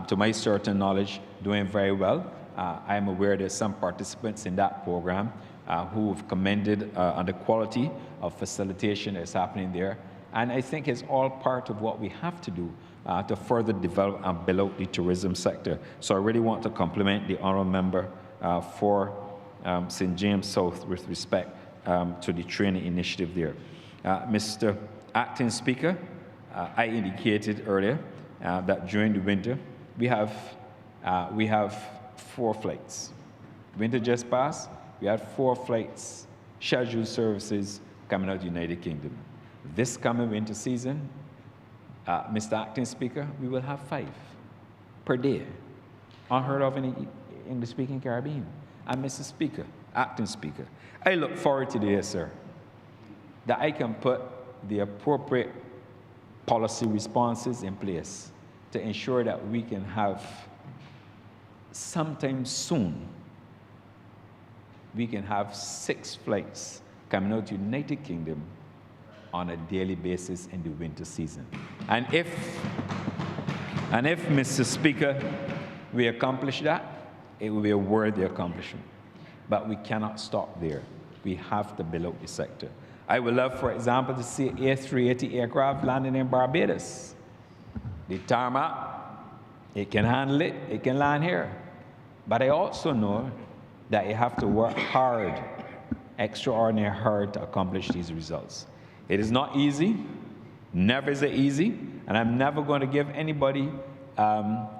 [SPEAKER 1] to my certain knowledge, doing very well. I am aware there's some participants in that program who have commended on the quality of facilitation that's happening there. And I think it's all part of what we have to do to further develop and build out the tourism sector. So I really want to compliment the Honourable Member for St. James South with respect to the training initiative there. Mr. Acting Speaker, I indicated earlier that during the winter, we have 4 flights. Winter just passed, we had 4 flights, scheduled services coming out of the United Kingdom. This coming winter season, Mr. Acting Speaker, we will have 5 per day. Unheard of in the English-speaking Caribbean. And Mr. Speaker, Acting Speaker, I look forward to the day, sir, that I can put the appropriate policy responses in place to ensure that we can have sometime soon, we can have 6 flights coming out to the United Kingdom on a daily basis in the winter season. And if, Mr. Speaker, we accomplish that, it will be a worthy accomplishment. But we cannot stop there. We have to build out the sector. I would love, for example, to see A380 aircraft landing in Barbados. The tarmac, it can handle it, it can land here. But I also know that you have to work hard, extraordinarily hard, to accomplish these results. It is not easy, never is it easy, and I'm never going to give anybody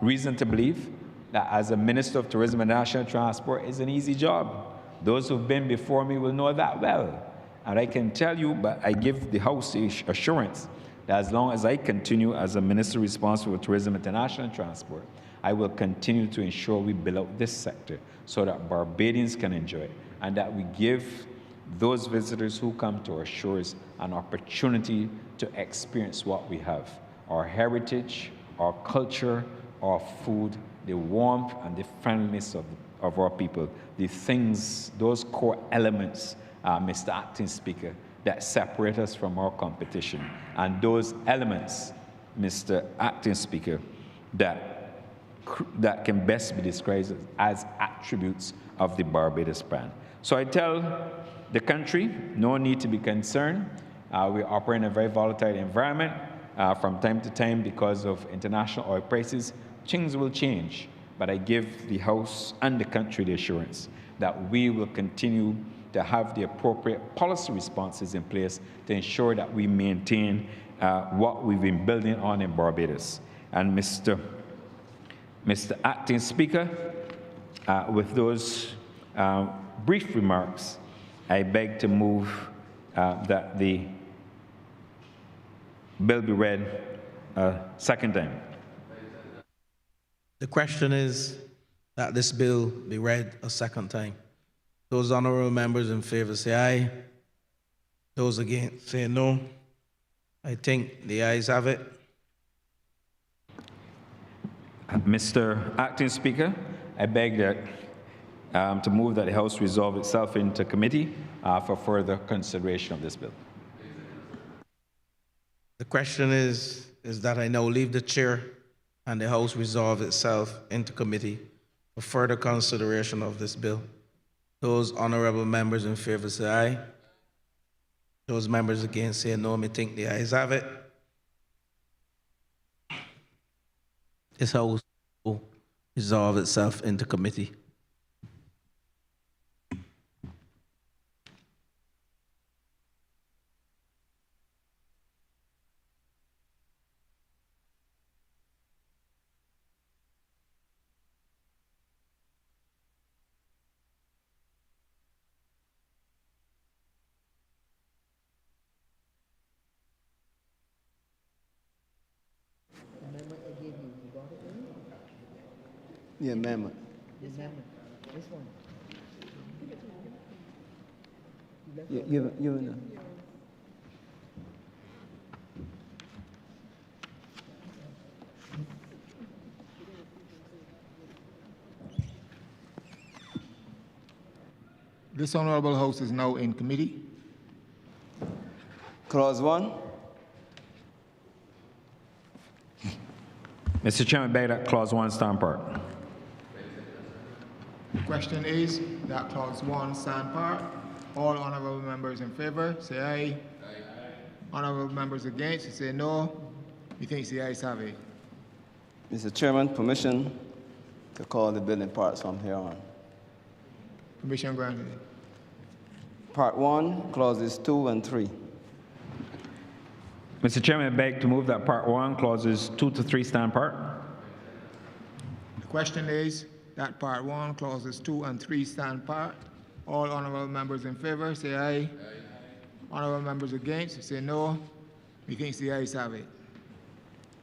[SPEAKER 1] reason to believe that as a Minister of Tourism and National Transport is an easy job. Those who've been before me will know that well. And I can tell you, but I give the House assurance that as long as I continue as a Minister responsible for Tourism and International Transport, I will continue to ensure we build out this sector so that Barbadians can enjoy it and that we give those visitors who come to our shores an opportunity to experience what we have, our heritage, our culture, our food, the warmth and the friendliness of our people, the things, those core elements, Mr. Acting Speaker, that separate us from our competition. And those elements, Mr. Acting Speaker, that can best be described as attributes of the Barbados brand. So I tell the country, no need to be concerned. We operate in a very volatile environment. From time to time, because of international oil prices, things will change. But I give the House and the country the assurance that we will continue to have the appropriate policy responses in place to ensure that we maintain what we've been building on in Barbados. And Mr. Acting Speaker, with those brief remarks, I beg to move that the bill be read a second time.
[SPEAKER 2] The question is that this bill be read a second time. Those honourable members in favor say aye. Those against say no. I think the ayes have it.
[SPEAKER 1] Mr. Acting Speaker, I beg that to move that the House resolve itself into committee for further consideration of this bill.
[SPEAKER 2] The question is that I now leave the chair and the House resolve itself into committee for further consideration of this bill. Those honourable members in favor say aye. Those members against say no. I think the ayes have it. This House will resolve itself into committee.
[SPEAKER 5] The amendment. You
[SPEAKER 6] This Honourable House is now in committee.
[SPEAKER 5] Clause 1.
[SPEAKER 1] Mr. Chairman, beg that clause 1 stand part.
[SPEAKER 6] The question is that clause 1 stand part. All honourable members in favour, say aye. Honourable members against, say no. Methinks the ayes have it.
[SPEAKER 5] Mr. Chairman, permission to call the bill in parts from here on.
[SPEAKER 6] Permission granted.
[SPEAKER 5] Part 1, clauses 2 and 3.
[SPEAKER 1] Mr. Chairman, I beg to move that part 1, clauses 2 to 3 stand part.
[SPEAKER 6] The question is that part 1, clauses 2 and 3 stand part. All honourable members in favour, say aye. Honourable members against, say no. Methinks the ayes have it.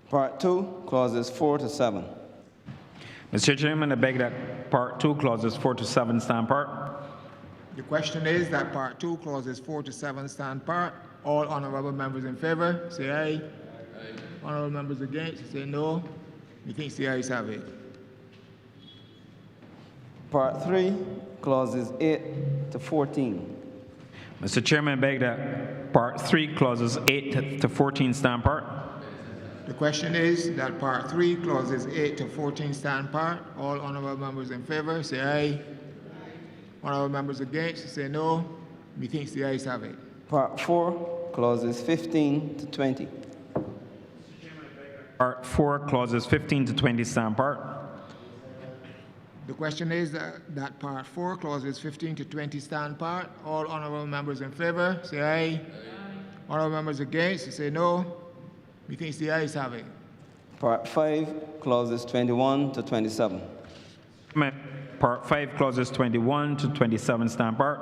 [SPEAKER 5] Part 2, clauses 4 to 7.
[SPEAKER 1] Mr. Chairman, I beg that part 2, clauses 4 to 7 stand part.
[SPEAKER 6] The question is that part 2, clauses 4 to 7 stand part. All honourable members in favour, say aye. Honourable members against, say no. Methinks the ayes have it.
[SPEAKER 5] Part 3, clauses 8 to 14.
[SPEAKER 1] Mr. Chairman, I beg that part 3, clauses 8 to 14 stand part.
[SPEAKER 6] The question is that part 3, clauses 8 to 14 stand part. All honourable members in favour, say aye. Honourable members against, say no. Methinks the ayes have it.
[SPEAKER 5] Part 4, clauses 15 to 20.
[SPEAKER 1] Part 4, clauses 15 to 20 stand part.
[SPEAKER 6] The question is that part 4, clauses 15 to 20 stand part. All honourable members in favour, say aye. Honourable members against, say no. Methinks the ayes have it.
[SPEAKER 5] Part 5, clauses 21 to 27.
[SPEAKER 1] Part 5, clauses 21 to 27 stand part.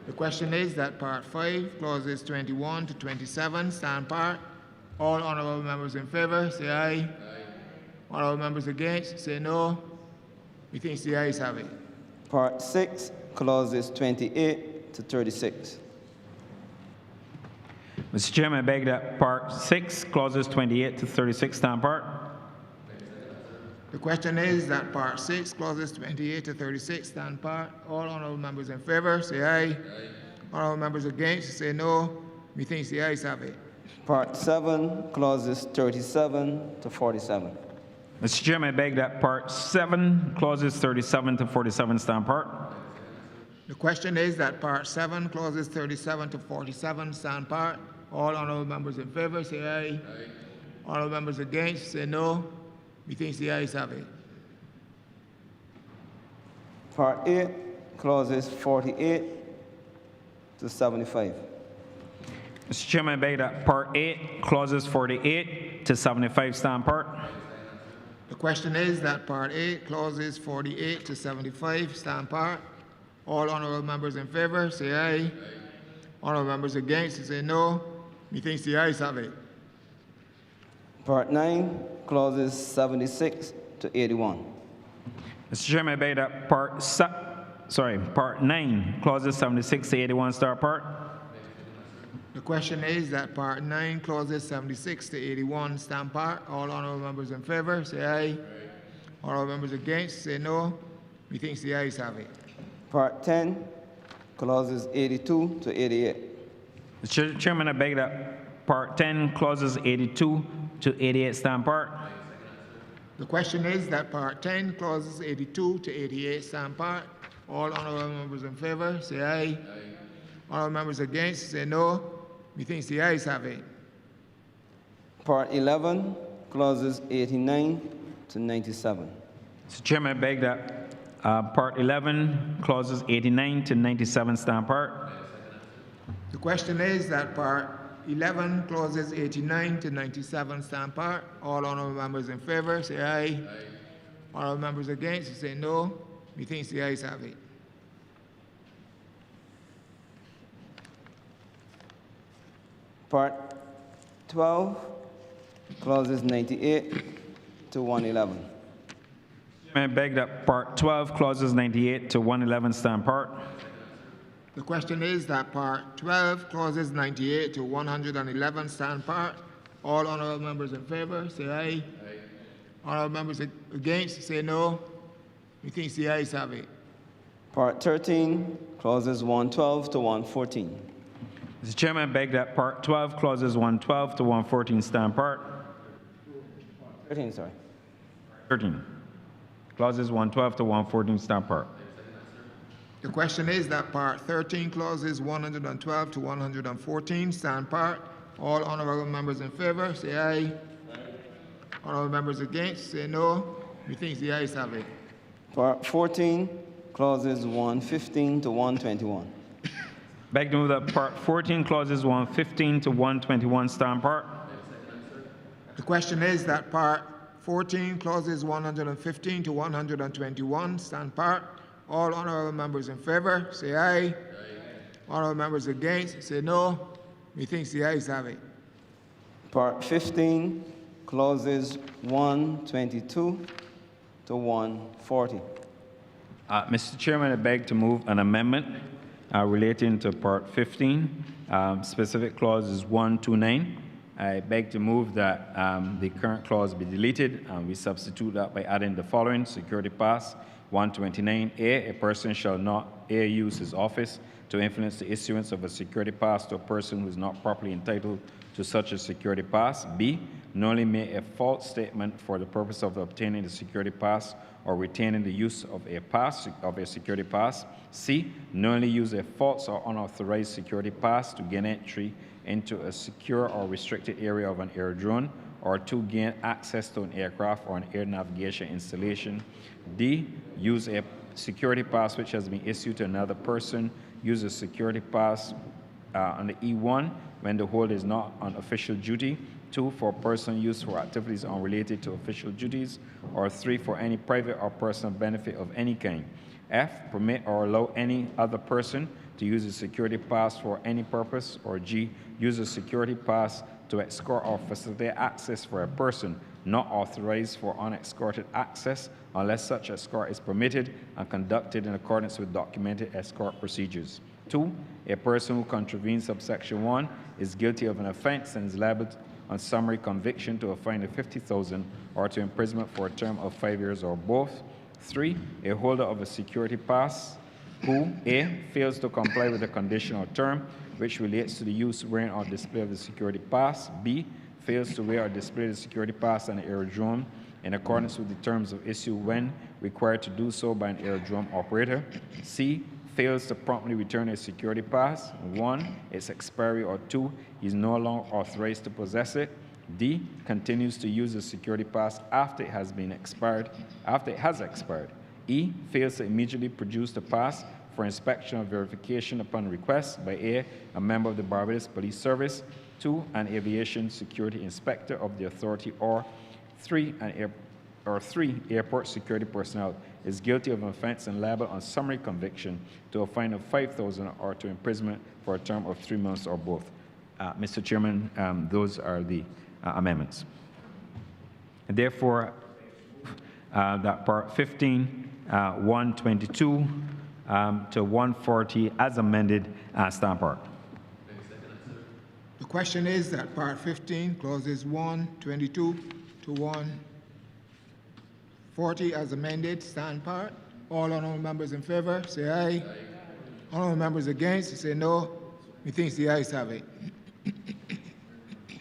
[SPEAKER 6] The question is that part 5, clauses 21 to 27 stand part. All honourable members in favour, say aye. Honourable members against, say no. Methinks the ayes have it.
[SPEAKER 5] Part 6, clauses 28 to 36.
[SPEAKER 1] Mr. Chairman, I beg that part 6, clauses 28 to 36 stand part.
[SPEAKER 6] The question is that part 6, clauses 28 to 36 stand part. All honourable members in favour, say aye. Honourable members against, say no. Methinks the ayes have it.
[SPEAKER 5] Part 7, clauses 37 to 47.
[SPEAKER 1] Mr. Chairman, I beg that part 7, clauses 37 to 47 stand part.
[SPEAKER 6] The question is that part 7, clauses 37 to 47 stand part. All honourable members in favour, say aye. Honourable members against, say no. Methinks the ayes have it.
[SPEAKER 5] Part 8, clauses 48 to 75.
[SPEAKER 1] Mr. Chairman, I beg that part 8, clauses 48 to 75 stand part.
[SPEAKER 6] The question is that part 8, clauses 48 to 75 stand part. All honourable members in favour, say aye. Honourable members against, say no. Methinks the ayes have it.
[SPEAKER 5] Part 9, clauses 76 to 81.
[SPEAKER 1] Mr. Chairman, I beg that part 9, clauses 76 to 81 stand part.
[SPEAKER 6] The question is that part 9, clauses 76 to 81 stand part. All honourable members in favour, say aye. Honourable members against, say no. Methinks the ayes have it.
[SPEAKER 5] Part 10, clauses 82 to 88.
[SPEAKER 1] Mr. Chairman, I beg that part 10, clauses 82 to 88 stand part.
[SPEAKER 6] The question is that part 10, clauses 82 to 88 stand part. All honourable members in favour, say aye. Honourable members against, say no. Methinks the ayes have it.
[SPEAKER 5] Part 11, clauses 89 to 97.
[SPEAKER 1] Mr. Chairman, I beg that part 11, clauses 89 to 97 stand part.
[SPEAKER 6] The question is that part 11, clauses 89 to 97 stand part. All honourable members in favour, say aye. Honourable members against, say no. Methinks the ayes have it.
[SPEAKER 5] Part 12, clauses 98 to 111.
[SPEAKER 1] I beg that Part 12, clauses 98 to 111 stand part.
[SPEAKER 6] The question is that Part 12, clauses 98 to 111 stand part. All honourable members in favour, say aye. Honourable members against, say no. Methinks the ayes have it.
[SPEAKER 5] Part 13, clauses 112 to 114.
[SPEAKER 1] Mr. Chairman, I beg that Part 12, clauses 112 to 114 stand part.
[SPEAKER 5] 13, sorry.
[SPEAKER 1] 13. Clauses 112 to 114 stand part.
[SPEAKER 6] The question is that Part 13, clauses 112 to 114 stand part. All honourable members in favour, say aye. Honourable members against, say no. Methinks the ayes have it.
[SPEAKER 5] Part 14, clauses 115 to 121.
[SPEAKER 1] Beg to move that Part 14, clauses 115 to 121 stand part.
[SPEAKER 6] The question is that Part 14, clauses 115 to 121 stand part. All honourable members in favour, say aye. Honourable members against, say no. Methinks the ayes have it.
[SPEAKER 5] Part 15, clauses 122 to 140.
[SPEAKER 1] Mr. Chairman, I beg to move an amendment relating to Part 15, specific clauses 129. I beg to move that the current clause be deleted, and we substitute that by adding the following: security pass 129A, a person shall not use his office to influence the issuance of a security pass to a person who is not properly entitled to such a security pass. B, knowingly make a false statement for the purpose of obtaining the security pass or retaining the use of a security pass. C, knowingly use a false or unauthorized security pass to gain entry into a secure or restricted area of an air drone, or to gain access to an aircraft or an air navigation installation. D, use a security pass which has been issued to another person. Use a security pass under E1 when the holder is not on official duty. 2, for personal use for activities unrelated to official duties. Or 3, for any private or personal benefit of any kind. F, permit or allow any other person to use a security pass for any purpose. Or G, use a security pass to escort or facilitate access for a person not authorized for unescorted access unless such escort is permitted and conducted in accordance with documented escort procedures. 2, a person who contravenes subsection 1 is guilty of an offense and is liable on summary conviction to a fine of 50,000 or to imprisonment for a term of 5 years or both. 3, a holder of a security pass who A, fails to comply with the condition or term which relates to the use, wearing, or display of the security pass. B, fails to wear or display the security pass on an aerodrome in accordance with the terms of issue when required to do so by an aerodrome operator. C, fails to promptly return a security pass. 1, its expiry, or 2, he is no longer authorized to possess it. D, continues to use the security pass after it has expired. E, fails to immediately produce the pass for inspection or verification upon request by a member of the Barbados Police Service, 2, an aviation security inspector of the authority, or 3, airport security personnel is guilty of an offense and liable on summary conviction to a fine of 5,000 or to imprisonment for a term of 3 months or both. Mr. Chairman, those are the amendments. And therefore, that Part 15, 122 to 140 as amended stand part.
[SPEAKER 6] The question is that Part 15, clauses 122 to 140 as amended stand part. All honourable members in favour, say aye. Honourable members against, say no. Methinks the ayes have it.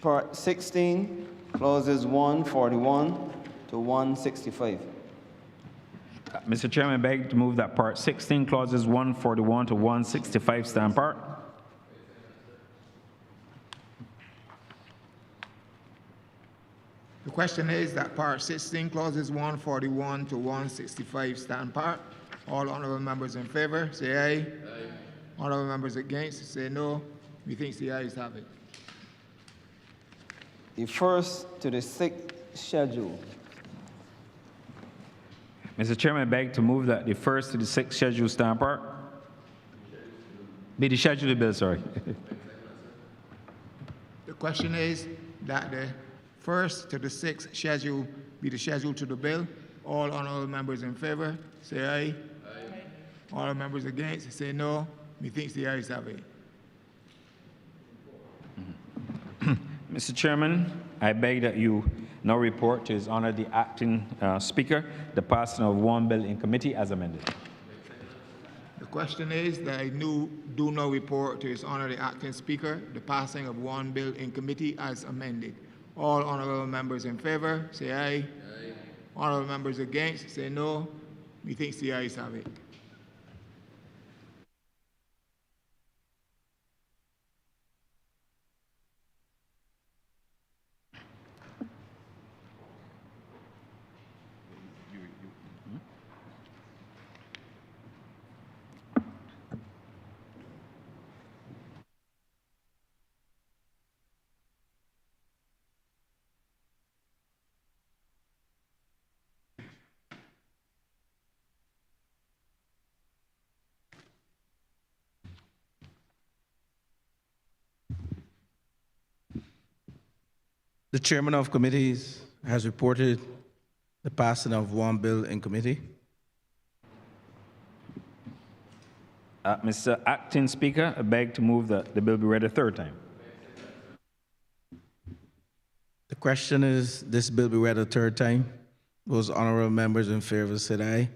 [SPEAKER 5] Part 16, clauses 141 to 165.
[SPEAKER 1] Mr. Chairman, I beg to move that Part 16, clauses 141 to 165 stand part.
[SPEAKER 6] The question is that Part 16, clauses 141 to 165 stand part. All honourable members in favour, say aye. Honourable members against, say no. Methinks the ayes have it.
[SPEAKER 5] The first to the sixth schedule.
[SPEAKER 1] Mr. Chairman, I beg to move that the first to the sixth schedule stand part. Be the scheduled bill, sorry.
[SPEAKER 6] The question is that the first to the sixth schedule be the schedule to the bill. All honourable members in favour, say aye. All members against, say no. Methinks the ayes have it.
[SPEAKER 1] Mr. Chairman, I beg that you now report to His Honor the Acting Speaker the passing of one bill in committee as amended.
[SPEAKER 6] The question is that I do now report to His Honor the Acting Speaker the passing of one bill in committee as amended. All honourable members in favour, say aye. Honourable members against, say no. Methinks the ayes have it.
[SPEAKER 2] The chairman of committees has reported the passing of one bill in committee.
[SPEAKER 1] Mr. Acting Speaker, I beg to move that the bill be read a third time.
[SPEAKER 2] The question is, this bill be read a third time. Those honorable members in favor said aye.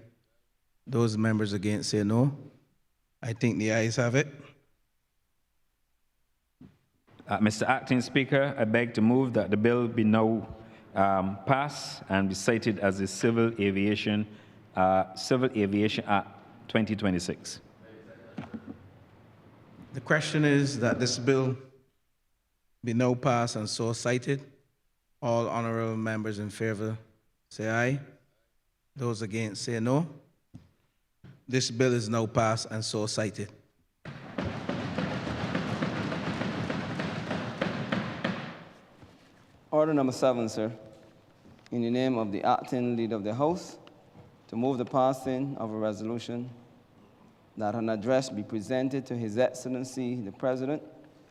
[SPEAKER 2] Those members against say no. I think the ayes have it.
[SPEAKER 1] Mr. Acting Speaker, I beg to move that the bill be now passed and be cited as the Civil Aviation Act 2026.
[SPEAKER 2] The question is that this bill be now passed and so cited. All honorable members in favor say aye. Those against say no. This bill is now passed and so cited.
[SPEAKER 5] Order number 7, sir. In the name of the acting leader of the House, to move the passing of a resolution that an address be presented to His Excellency the President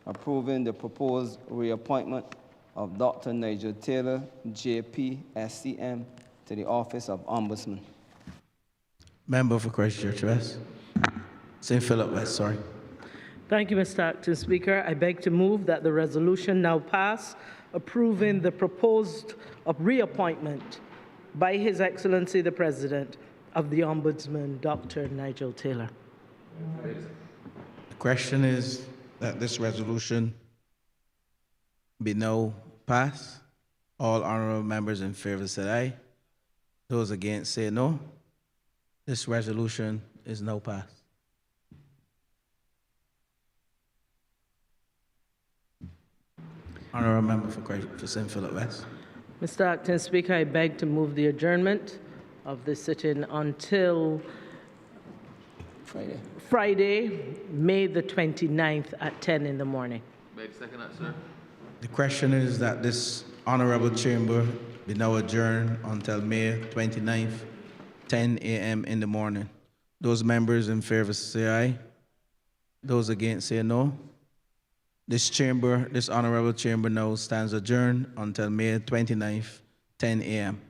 [SPEAKER 5] approving the proposed reappointment of Dr. Nigel Taylor, JP, SCM, to the office of Ombudsman.
[SPEAKER 2] Member for Christchurch West. St. Philip West, sorry.
[SPEAKER 7] Thank you, Mr. Acting Speaker. I beg to move that the resolution now pass approving the proposed reappointment by His Excellency the President of the Ombudsman, Dr. Nigel Taylor.
[SPEAKER 2] The question is that this resolution be now passed. All honorable members in favor say aye. Those against say no. This resolution is now passed. Honourable member for St. Philip West.
[SPEAKER 7] Mr. Acting Speaker, I beg to move the adjournment of the sitting until Friday, May the 29th at 10 in the morning.
[SPEAKER 8] Beg second that, sir.
[SPEAKER 2] The question is that this honourable chamber be now adjourned until May 29th, 10 a.m. in the morning. Those members in favor say aye. Those against say no. This honourable chamber now stands adjourned until May 29th, 10 a.m.